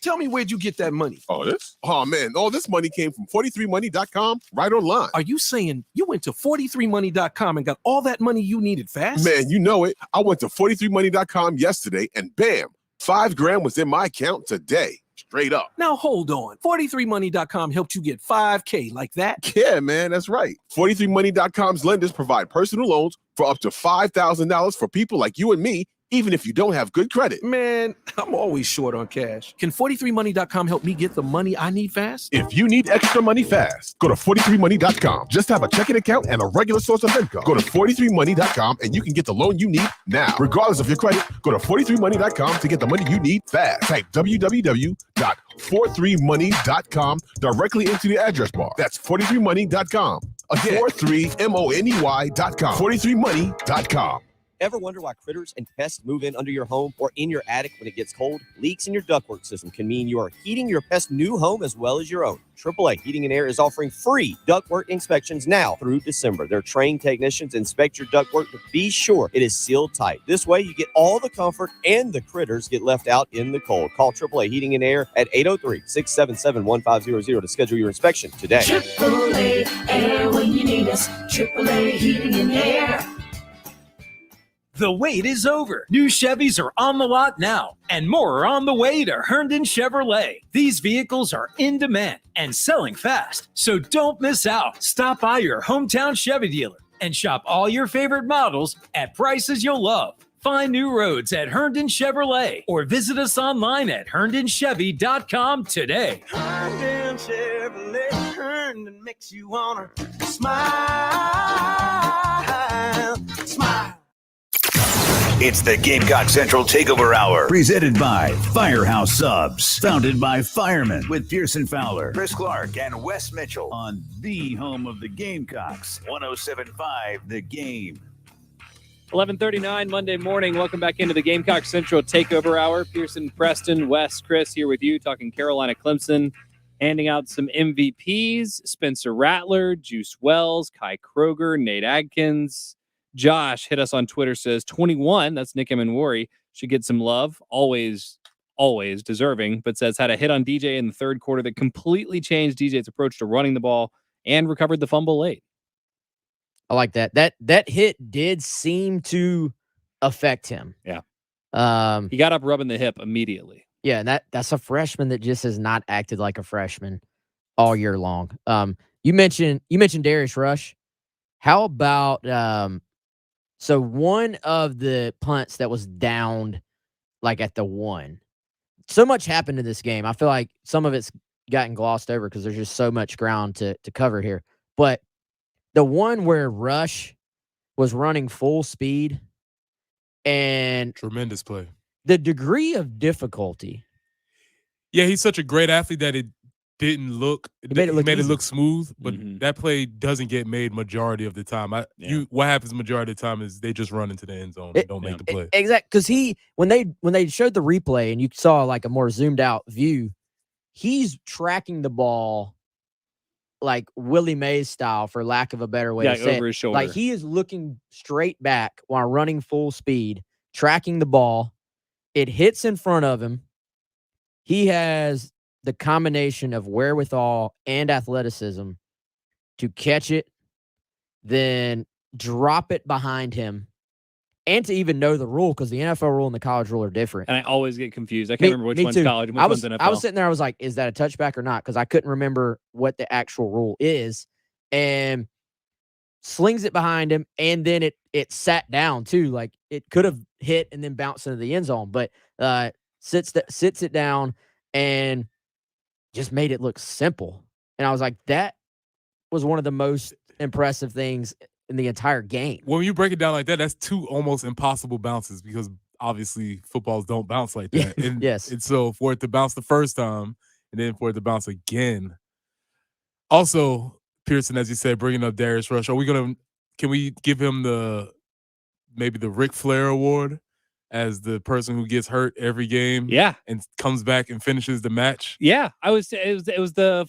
Speaker 20: Tell me, where'd you get that money?
Speaker 19: Oh, this? Oh, man. All this money came from 43money.com right online.
Speaker 20: Are you saying you went to 43money.com and got all that money you needed fast?
Speaker 19: Man, you know it. I went to 43money.com yesterday and bam, $5,000 was in my account today. Straight up.
Speaker 20: Now, hold on. 43money.com helped you get $5K like that?
Speaker 19: Yeah, man, that's right. 43money.com's lenders provide personal loans for up to $5,000 for people like you and me, even if you don't have good credit.
Speaker 20: Man, I'm always short on cash. Can 43money.com help me get the money I need fast?
Speaker 19: If you need extra money fast, go to 43money.com. Just have a checking account and a regular source of income. Go to 43money.com and you can get the loan you need now. Regardless of your credit, go to 43money.com to get the money you need fast. Type www.43money.com directly into the address bar. That's 43money.com. Again, 43money.com. 43money.com.
Speaker 13: Ever wonder why critters and pests move in under your home or in your attic when it gets cold? Leaks in your ductwork system can mean you are heating your pest's new home as well as your own. AAA Heating and Air is offering free ductwork inspections now through December. Their trained technicians inspect your ductwork to be sure it is sealed tight. This way, you get all the comfort and the critters get left out in the cold. Call AAA Heating and Air at 803-677-1500 to schedule your inspection today.
Speaker 21: AAA Air when you need us. AAA Heating and Air.
Speaker 22: The wait is over. New Chevys are on the lot now, and more are on the way to Herndon Chevrolet. These vehicles are in demand and selling fast, so don't miss out. Stop by your hometown Chevy dealer and shop all your favorite models at prices you'll love. Find new roads at Herndon Chevrolet or visit us online at HerndonChevy.com today.
Speaker 21: Herndon Chevrolet, Herndon makes you wanna smile. Smile.
Speaker 1: It's the Gamecock Central Takeover Hour, presented by Firehouse Subs, founded by firemen with Pearson Fowler, Chris Clark, and Wes Mitchell on the home of the Gamecocks, 107.5 The Game.
Speaker 2: 11:39 Monday morning. Welcome back into the Gamecock Central Takeover Hour. Pearson, Preston, Wes, Chris here with you, talking Carolina Clemson, handing out some MVPs: Spencer Rattler, Juice Wells, Kai Kroger, Nate Adkins. Josh hit us on Twitter, says 21, that's Nick Emanwari, should get some love. Always deserving, but says had a hit on DJ in the third quarter that completely changed DJ's approach to running the ball and recovered the fumble late.
Speaker 4: I like that. That hit did seem to affect him.
Speaker 2: Yeah. He got up rubbing the hip immediately.
Speaker 4: Yeah, and that's a freshman that just has not acted like a freshman all year long. You mentioned Darius Rush. How about so one of the punts that was downed like at the 1. So much happened in this game. I feel like some of it's gotten glossed over because there's just so much ground to cover here. But the one where Rush was running full speed and
Speaker 5: tremendous play.
Speaker 4: The degree of difficulty.
Speaker 5: Yeah, he's such a great athlete that it didn't look. He made it look smooth, but that play doesn't get made majority of the time. What happens majority of the time is they just run into the end zone and don't make the play.
Speaker 4: Exactly, because when they showed the replay and you saw like a more zoomed out view, he's tracking the ball like Willie Mays style, for lack of a better way to say
Speaker 2: over
Speaker 4: it.
Speaker 2: his shoulder.
Speaker 4: Like he is looking straight back while running full speed, tracking the ball. It hits in front of him. He has the combination of wherewithal and athleticism to catch it, then drop it behind him, and to even know the rule, because the NFL rule and the college rule are different.
Speaker 2: And I always get confused. I can't remember which one's
Speaker 4: too.
Speaker 2: college and which one's NFL.
Speaker 4: I was sitting there, I was like, is that a touchback or not? Because I couldn't remember what the actual rule is. And slings it behind him, and then it sat down too. Like it could have hit and then bounced into the end zone, but sits it down and just made it look simple. And I was like, that was one of the most impressive things in the entire game.
Speaker 5: When you break it down like that, that's 2 almost impossible bounces, because obviously footballs don't bounce like that. And,
Speaker 4: yes.
Speaker 5: And so for it to bounce the first time and then for it to bounce again. Also, Pearson, as you said, bringing up Darius Rush, can we give him maybe the Ric Flair Award as the person who gets hurt every game.
Speaker 2: Yeah.
Speaker 5: And comes back and finishes the match.
Speaker 2: Yeah, it was the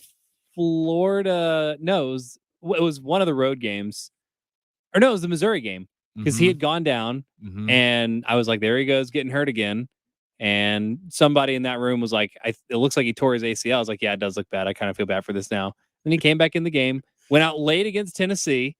Speaker 2: Florida. No, it was one of the road games, or no, it was the Missouri game because he
Speaker 5: Mhm.
Speaker 2: had gone down,
Speaker 5: Mhm.
Speaker 2: and I was like, there he goes, getting hurt again. And somebody in that room was like, it looks like he tore his ACL. I was like, yeah, it does look bad. I kind of feel bad for this now. Then he came back in the game, went out late against Tennessee,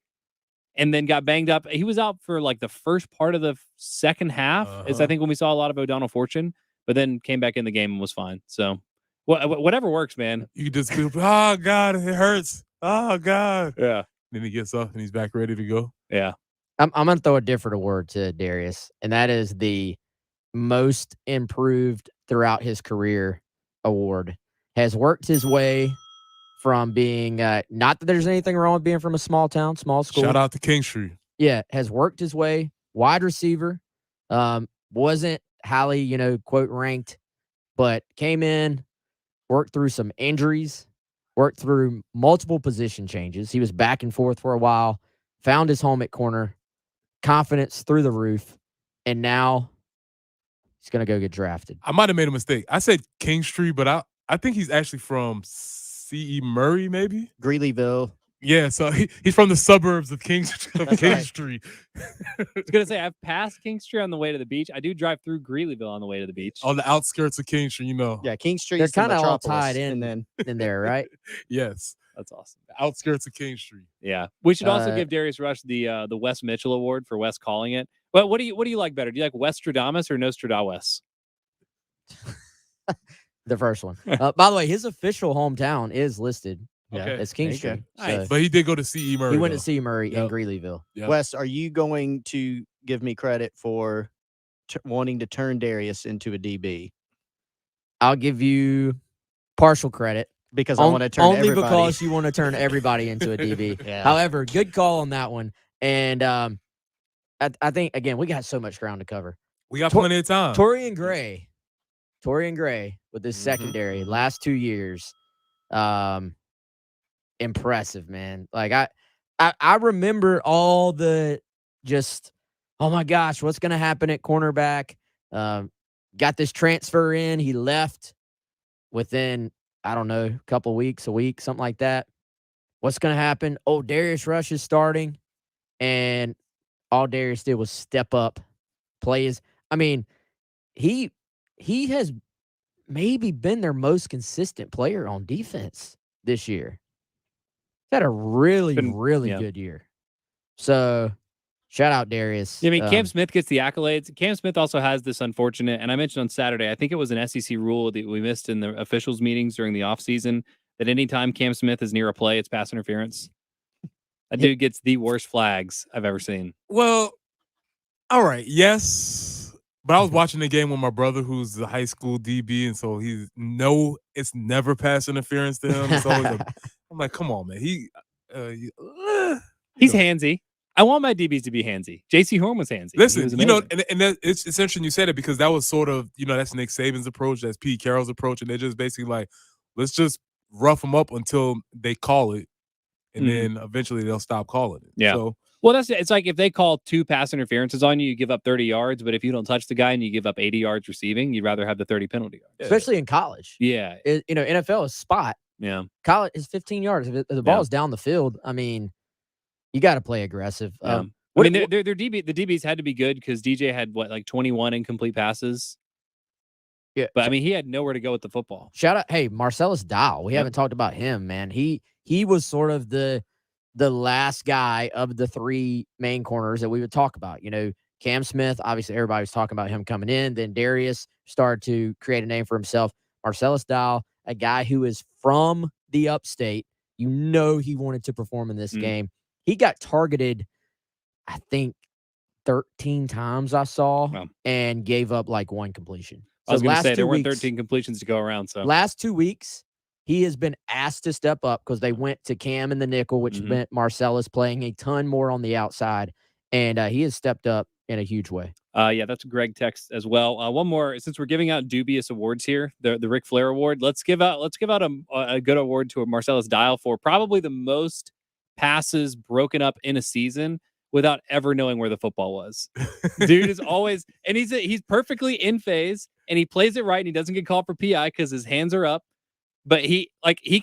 Speaker 2: and then got banged up. He was out for like the first part of the second half, is I think when we saw a lot of O'Donnell Fortune, but then came back in the game and was fine. So whatever works, man.
Speaker 5: You just feel, oh God, it hurts. Oh God.
Speaker 2: Yeah.
Speaker 5: Then he gets up and he's back ready to go.
Speaker 2: Yeah.
Speaker 4: I'm going to throw a different award to Darius, and that is the most improved throughout his career award. Has worked his way from being, not that there's anything wrong with being from a small town, small school.
Speaker 5: Shout out to Kingstree.
Speaker 4: Yeah, has worked his way, wide receiver. Wasn't highly, quote, ranked, but came in, worked through some injuries, worked through multiple position changes. He was back and forth for a while, found his home at corner, confidence through the roof, and now he's going to go get drafted.
Speaker 5: I might have made a mistake. I said Kingstree, but I think he's actually from C.E. Murray, maybe?
Speaker 3: Greeleyville.
Speaker 5: Yeah, so he's from the suburbs of Kingstree.
Speaker 2: I was going to say, I've passed Kingstree on the way to the beach. I do drive through Greeleyville on the way to the beach.
Speaker 5: On the outskirts of Kingstree,
Speaker 3: Yeah, Kingstree.
Speaker 4: They're kind of all tied in there, right?
Speaker 5: Yes.
Speaker 2: That's awesome.
Speaker 5: The outskirts of Kingstree.
Speaker 2: Yeah. We should also give Darius Rush the Wes Mitchell Award for Wes calling it. But what do you like better? Do you like Westradamus or Nostradamus?
Speaker 4: The first one. By the way, his official hometown is listed.
Speaker 5: Okay.
Speaker 4: It's Kingstree.
Speaker 5: Nice. But he did go to C.E. Murray.
Speaker 4: He went
Speaker 5: though.
Speaker 4: to C.E. Murray in Greeleyville.
Speaker 5: Yep.
Speaker 3: Wes, are you going to give me credit for wanting to turn Darius into a DB?
Speaker 4: I'll give you partial credit.
Speaker 3: Because I want to turn
Speaker 4: only
Speaker 3: everybody.
Speaker 4: because you want to turn everybody into a DB.
Speaker 3: Yeah.
Speaker 4: However, good call on that one. And I think, again, we got so much ground to cover.
Speaker 5: We got plenty of time.
Speaker 4: Torian Gray with his secondary last 2 years. Impressive, man. Like I remember all the just, oh my gosh, what's going to happen at cornerback? Got this transfer in. He left within, I don't know, a couple weeks, a week, something like that. What's going to happen? Oh, Darius Rush is starting. And all Darius did was step up, play his. I mean, he has maybe been their most consistent player on defense this year. He's had a really good year. So, shout out Darius.
Speaker 2: Yeah, I mean, Cam Smith gets the accolades. Cam Smith also has this unfortunate, and I mentioned on Saturday, I think it was an SEC rule that we missed in the officials meetings during the offseason, that anytime Cam Smith is near a play, it's pass interference. That dude gets the worst flags I've ever seen.
Speaker 5: Well, all right, yes. But I was watching the game with my brother, who's the high school DB, and so it's never pass interference to him. It's always I'm like, come on, man.
Speaker 2: He's handsy. I want my DBs to be handsy. J.C. Horn was handsy.
Speaker 5: Listen, it's interesting you said it because that was sort of, that's Nick Saban's approach, that's Pete Carroll's approach, and they're just basically like, let's just rough them up until they call it, and then eventually they'll stop calling it.
Speaker 2: Yeah.
Speaker 5: So,
Speaker 2: well, it's like if they call 2 pass interferences on you, you give up 30 yards, but if you don't touch the guy and you give up 80 yards receiving, you'd rather have the 30 penalty yards.
Speaker 4: Especially in college.
Speaker 2: Yeah.
Speaker 4: NFL is spot.
Speaker 2: Yeah.
Speaker 4: College is 15 yards. If the ball is down the field, I mean, you got to play aggressive.
Speaker 2: Their DBs had to be good because DJ had 21 incomplete passes.
Speaker 4: Yeah,
Speaker 2: but I mean, he had nowhere to go with the football.
Speaker 4: Shout out, hey, Marcellus Dial. We haven't talked about him, man. He was sort of the last guy of the 3 main corners that we would talk about. Cam Smith, obviously everybody was talking about him coming in. Then Darius started to create a name for himself. Marcellus Dial, a guy who is from the upstate. He wanted to perform in this game. He got targeted, I think, 13 times I saw, and gave up 1 completion. So
Speaker 2: I was going to say, there weren't
Speaker 4: weeks,
Speaker 2: 13 completions to go around. So
Speaker 4: last 2 weeks, he has been asked to step up because they went to Cam in the nickel, which meant Marcellus playing a ton more on the outside, and he has stepped up in a huge way.
Speaker 2: Yeah, that's Greg text as well. One more, since we're giving out dubious awards here, the Ric Flair Award. Let's give out a good award to Marcellus Dial for probably the most passes broken up in a season. without ever knowing where the football was. Dude is always, and he's perfectly in phase, and he plays it right, and he doesn't get called for PI because his hands are up. But he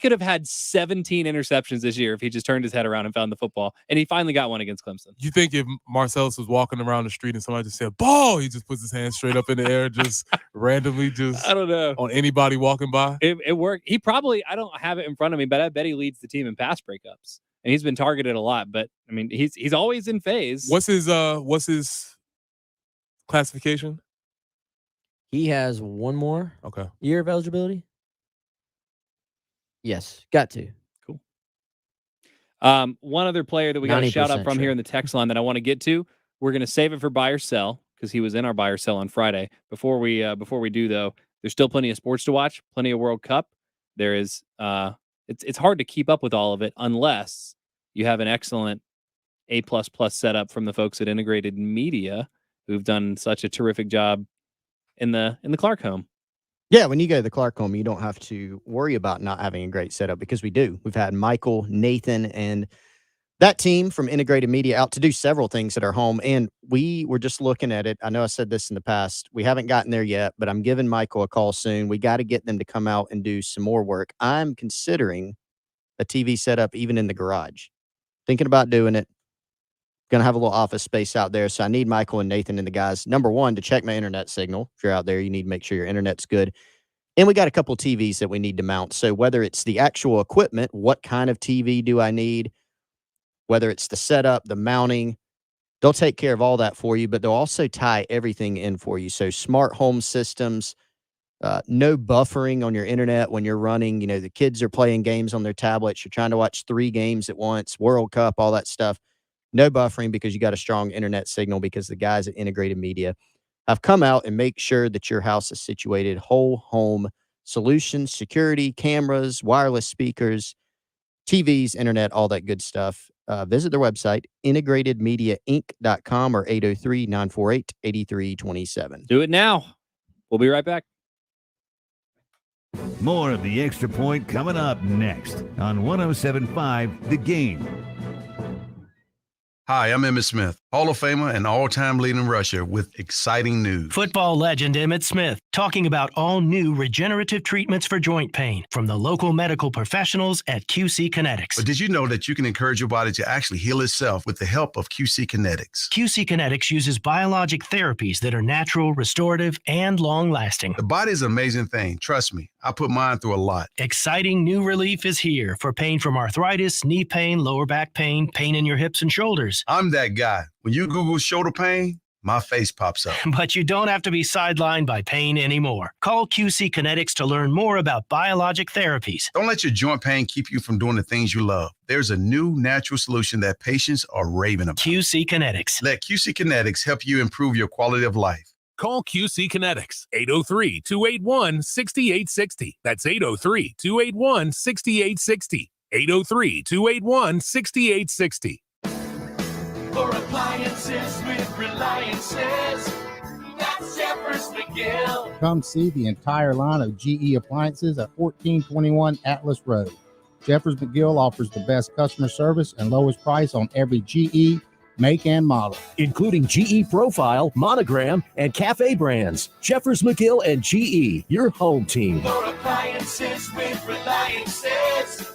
Speaker 2: could have had 17 interceptions this year if he just turned his head around and found the football. And he finally got one against Clemson.
Speaker 5: You think if Marcellus was walking around the street and somebody just said ball, he just puts his hand straight up in the air, just randomly, just
Speaker 2: I don't know,
Speaker 5: on anybody walking by?
Speaker 2: It worked. He probably, I don't have it in front of me, but I bet he leads the team in pass breakups. And he's been targeted a lot. But I mean, he's always in phase.
Speaker 5: What's his classification?
Speaker 4: He has one more
Speaker 5: year
Speaker 4: of eligibility. Yes, got to.
Speaker 2: Cool. One other player that we got a shout out from here in the text line that I want to get to. We're going to save it for buy or sell because he was in our buy or sell on Friday. Before we do though, there's still plenty of sports to watch, plenty of World Cup. There is it's hard to keep up with all of it unless you have an excellent A++ setup from the folks at Integrated Media who've done such a terrific job in the Clark home.
Speaker 3: Yeah, when you go to the Clark home, you don't have to worry about not having a great setup because we do. We've had Michael, Nathan, and that team from Integrated Media out to do several things at our home, and we were just looking at it. I know I said this in the past. We haven't gotten there yet, but I'm giving Michael a call soon. We got to get them to come out and do some more work. I'm considering a TV setup even in the garage. Thinking about doing it. Going to have a little office space out there, so I need Michael and Nathan and the guys, number one, to check my internet signal. If you're out there, you need to make sure your internet's good. And we got a couple TVs that we need to mount. So whether it's the actual equipment, what kind of TV do I need, whether it's the setup, the mounting, they'll take care of all that for you, but they'll also tie everything in for you. So smart home systems, no buffering on your internet when you're running. You know, the kids are playing games on their tablets. You're trying to watch 3 games at once, World Cup, all that stuff. No buffering because you got a strong internet signal because the guys at Integrated Media have come out and make sure that your house is situated whole home solutions, security, cameras, wireless speakers, TVs, internet, all that good stuff. Visit their website, integratedmediainc.com or 803-948-8327.
Speaker 2: Do it now. We'll be right back.
Speaker 1: More of the Extra Point coming up next on 107.5 The Game.
Speaker 6: Hi, I'm Emmitt Smith, Hall of Famer and all-time leading rusher with exciting news.
Speaker 7: Football legend Emmitt Smith talking about all new regenerative treatments for joint pain from the local medical professionals at QC Kinetics.
Speaker 6: But did you know that you can encourage your body to actually heal itself with the help of QC Kinetics?
Speaker 7: QC Kinetics uses biologic therapies that are natural, restorative, and long-lasting.
Speaker 6: The body is an amazing thing. Trust me, I put mine through a lot.
Speaker 7: Exciting new relief is here for pain from arthritis, knee pain, lower back pain, pain in your hips and shoulders.
Speaker 6: I'm that guy. When you Google shoulder pain, my face pops up.
Speaker 7: But you don't have to be sidelined by pain anymore. Call QC Kinetics to learn more about biologic therapies.
Speaker 6: Don't let your joint pain keep you from doing the things you love. There's a new natural solution that patients are raving about.
Speaker 7: QC Kinetics.
Speaker 6: Let QC Kinetics help you improve your quality of life.
Speaker 23: Call QC Kinetics, 803-281-6860. That's 803-281-6860. 803-281-6860.
Speaker 21: For appliances with Reliances, that's Jeffers McGill.
Speaker 24: Come see the entire line of GE appliances at 1421 Atlas Road. Jeffers McGill offers the best customer service and lowest price on every GE make and model,
Speaker 9: including GE Profile, Monogram, and Cafe brands. Jeffers McGill and GE, your home team.
Speaker 21: For appliances with Reliances,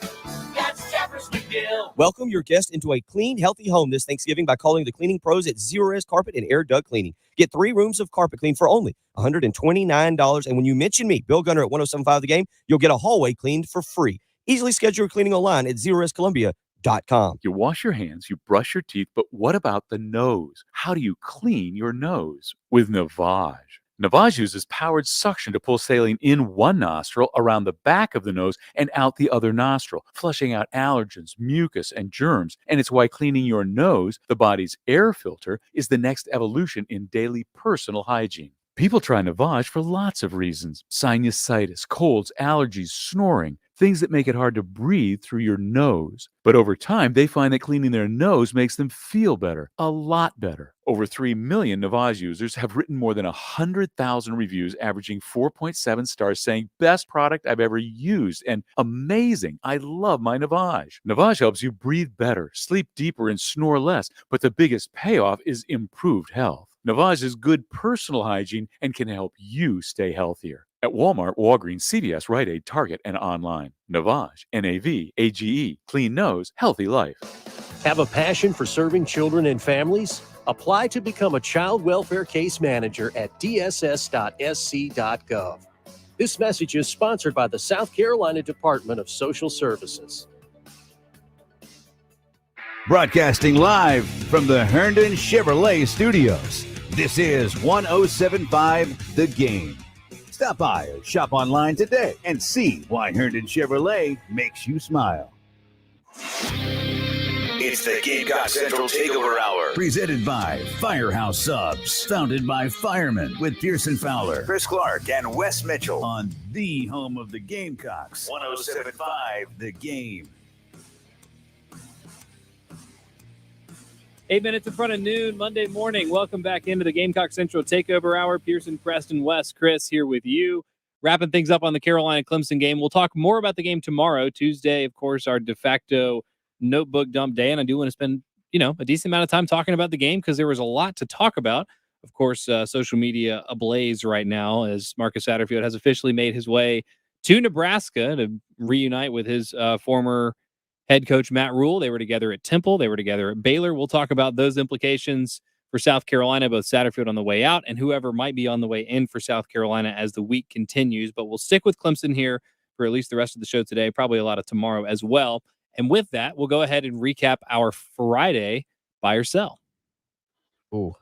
Speaker 21: that's Jeffers McGill.
Speaker 13: Welcome your guest into a clean, healthy home this Thanksgiving by calling the cleaning pros at Zerorez Carpet and Air Duct Cleaning. Get 3 rooms of carpet clean for only $129. And when you mention me, Bill Gunner at 107.5 The Game, you'll get a hallway cleaned for free. Easily schedule your cleaning online at ZerorezColumbia.com.
Speaker 25: You wash your hands, you brush your teeth, but what about the nose? How do you clean your nose? With Navage. Navage uses powered suction to pull saline in one nostril, around the back of the nose, and out the other nostril, flushing out allergens, mucus, and germs. And it's why cleaning your nose, the body's air filter, is the next evolution in daily personal hygiene. People try Navage for lots of reasons: sinusitis, colds, allergies, snoring. things that make it hard to breathe through your nose. But over time, they find that cleaning their nose makes them feel better, a lot better. Over 3 million Navage users have written more than 100,000 reviews, averaging 4.7 stars, saying, best product I've ever used, and amazing, I love my Navage. Navage helps you breathe better, sleep deeper, and snore less, but the biggest payoff is improved health. Navage is good personal hygiene and can help you stay healthier. At Walmart, Walgreens, CVS, Rite Aid, Target, and online. Navage, N-A-V-A-G-E, clean nose, healthy life.
Speaker 9: Have a passion for serving children and families? Apply to become a child welfare case manager at dss.sc.gov. This message is sponsored by the South Carolina Department of Social Services.
Speaker 1: Broadcasting live from the Herndon Chevrolet Studios. This is 1075 The Game. Stop by or shop online today and see why Herndon Chevrolet makes you smile.
Speaker 8: It's the Gamecock Central Takeover Hour.
Speaker 1: Presented by Firehouse Subs. Founded by firemen with Pearson Fowler,
Speaker 8: Chris Clark, and Wes Mitchell.
Speaker 1: On the home of the Gamecocks.
Speaker 8: 1075
Speaker 1: The Game.
Speaker 2: 8 minutes in front of noon, Monday morning. Welcome back into the Gamecock Central Takeover Hour. Pearson, Preston, Wes, Chris here with you. Wrapping things up on the Carolina-Clemson game. We'll talk more about the game tomorrow. Tuesday, of course, our de facto notebook dump day. And I do want to spend, a decent amount of time talking about the game because there was a lot to talk about. Of course, social media ablaze right now as Marcus Satterfield has officially made his way to Nebraska to reunite with his former head coach Matt Rule. They were together at Temple. They were together at Baylor. We'll talk about those implications for South Carolina, both Satterfield on the way out and whoever might be on the way in for South Carolina as the week continues. But we'll stick with Clemson here for at least the rest of the show today, probably a lot of tomorrow as well. And with that, we'll go ahead and recap our Friday buy or sell.
Speaker 4: Ooh.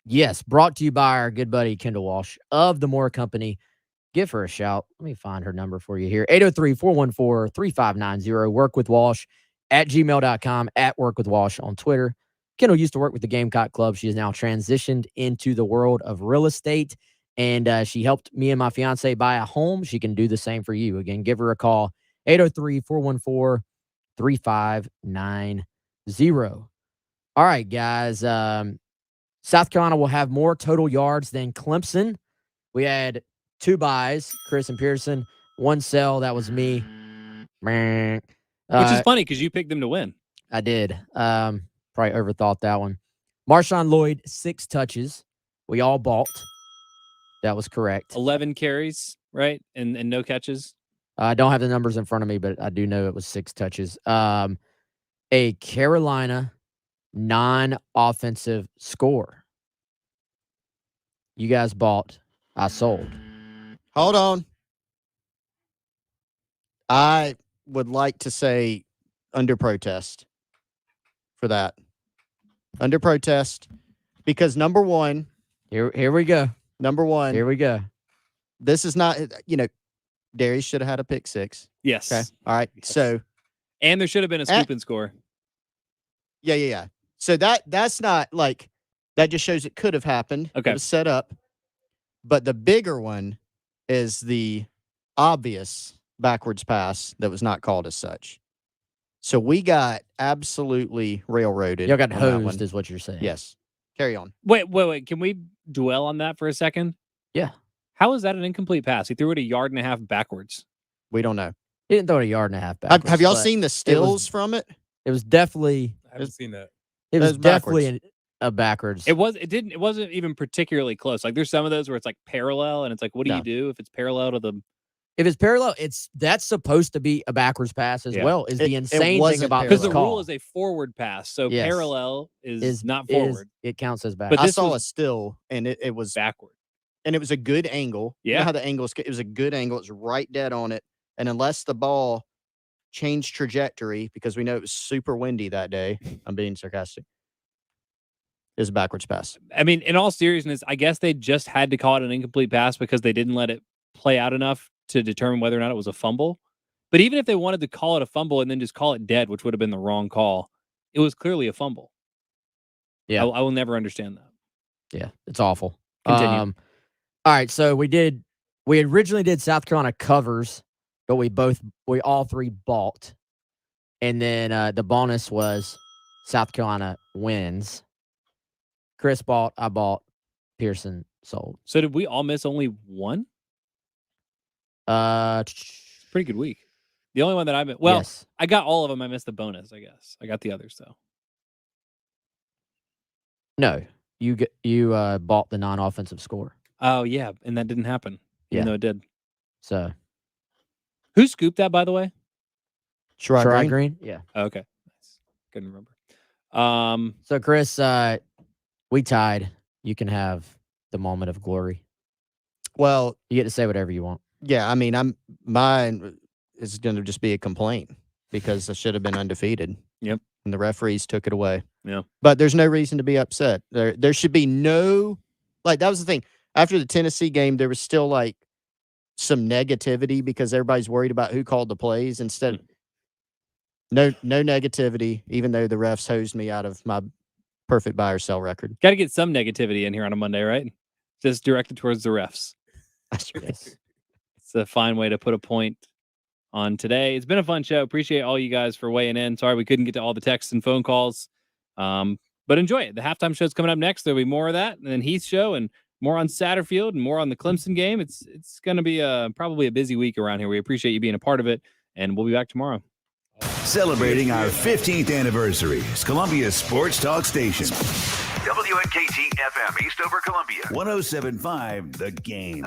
Speaker 4: Yes, brought to you by our good buddy Kendall Walsh of the Moore Company. Give her a shout. Let me find her number for you here. 803-414-3590. Work with Walsh at gmail.com, at Work with Walsh on Twitter. Kendall used to work with the Gamecock Club. She has now transitioned into the world of real estate, and she helped me and my fiance buy a home. She can do the same for you. Again, give her a call, 803-414-3590. All right, guys. South Carolina will have more total yards than Clemson. We had 2 buys, Chris and Pearson, 1 sell. That was me.
Speaker 2: Which is funny because you picked them to win.
Speaker 4: I did. Probably overthought that one. Marshawn Lloyd, 6 touches. We all bought. That was correct.
Speaker 2: 11 carries, right? And no catches.
Speaker 4: I don't have the numbers in front of me, but I do know it was 6 touches. A Carolina non-offensive score. You guys bought. I sold.
Speaker 3: Hold on. I would like to say under protest for that. Under protest. Because number one.
Speaker 4: Here we go.
Speaker 3: Number one.
Speaker 4: Here we go.
Speaker 3: This is not, Darius should have had a pick 6.
Speaker 2: Yes.
Speaker 3: Okay. All right.
Speaker 2: Yes.
Speaker 3: So.
Speaker 2: And there should have been a scoop and score.
Speaker 3: Yeah. So that's not like, that just shows it could have happened.
Speaker 2: Okay.
Speaker 3: It was set up. But the bigger one is the obvious backwards pass that was not called as such. So we got absolutely railroaded.
Speaker 4: Y'all got
Speaker 3: on that
Speaker 4: hosed
Speaker 3: one.
Speaker 4: is what you're saying.
Speaker 3: Yes. Carry on.
Speaker 2: Wait. Can we dwell on that for a second?
Speaker 4: Yeah.
Speaker 2: How is that an incomplete pass? He threw it 1.5 yards backwards.
Speaker 3: We don't know.
Speaker 4: He didn't throw it 1.5 yards backwards.
Speaker 3: Have y'all seen the stills from it?
Speaker 4: It was definitely.
Speaker 5: I haven't seen that.
Speaker 4: It was
Speaker 3: backwards.
Speaker 4: definitely a backwards.
Speaker 2: It wasn't even particularly close. Like there's some of those where it's like parallel, and it's like, what do you do if it's parallel to the?
Speaker 4: If it's parallel, that's supposed to be a backwards pass as well. Is the insane thing about
Speaker 2: because
Speaker 4: this
Speaker 2: the
Speaker 4: call.
Speaker 2: rule is a forward pass, so
Speaker 4: Yes.
Speaker 2: parallel is not forward.
Speaker 4: It counts as backwards.
Speaker 3: But I saw a still, and it was
Speaker 2: backward,
Speaker 3: and it was a good angle. You know how the angle is? It was a good angle. It was right dead on it, and unless the ball changed trajectory, because we know it was super windy that day. I'm being sarcastic. It was a backwards pass.
Speaker 2: I mean, in all seriousness, I guess they just had to call it an incomplete pass because they didn't let it play out enough to determine whether or not it was a fumble. But even if they wanted to call it a fumble and then just call it dead, which would have been the wrong call, it was clearly a fumble.
Speaker 4: Yeah.
Speaker 2: I will never understand that.
Speaker 4: Yeah, it's awful.
Speaker 2: Continue.
Speaker 4: All right, so we originally did South Carolina covers. but we all three bought. And then the bonus was South Carolina wins. Chris bought, I bought, Pearson sold.
Speaker 2: So did we all miss only one? Pretty good week. The only one that I missed. Well,
Speaker 4: yes.
Speaker 2: I got all of them. I missed the bonus, I guess. I got the others though.
Speaker 4: No, you bought the non-offensive score.
Speaker 2: Oh yeah, and that didn't happen. Even though it did.
Speaker 4: So
Speaker 2: who scooped that, by the way?
Speaker 4: Try Green. Yeah.
Speaker 2: Okay. Nice. Couldn't remember.
Speaker 4: So Chris, we tied. You can have the moment of glory.
Speaker 3: Well,
Speaker 4: you get to say whatever you want.
Speaker 3: Yeah, I mean, mine is going to just be a complaint because I should have been undefeated.
Speaker 2: Yep.
Speaker 3: And the referees took it away.
Speaker 2: Yeah.
Speaker 3: But there's no reason to be upset. There should be no, like, that was the thing. After the Tennessee game, there was still like some negativity because everybody's worried about who called the plays. Instead, no negativity, even though the refs hosed me out of my perfect buy or sell record.
Speaker 2: Got to get some negativity in here on a Monday, right? Just directed towards the refs.
Speaker 3: Yes.
Speaker 2: It's a fine way to put a point on today. It's been a fun show. Appreciate all you guys for weighing in. Sorry we couldn't get to all the texts and phone calls, but enjoy it. The halftime show's coming up next. There'll be more of that, and then Heath's show, and more on Satterfield, and more on the Clemson game. It's going to be probably a busy week around here. We appreciate you being a part of it, and we'll be back tomorrow.
Speaker 1: Celebrating our 15th anniversary is Columbia's Sports Talk Station.
Speaker 8: WNKT FM, Eastover, Columbia.
Speaker 1: 107.5 The Game.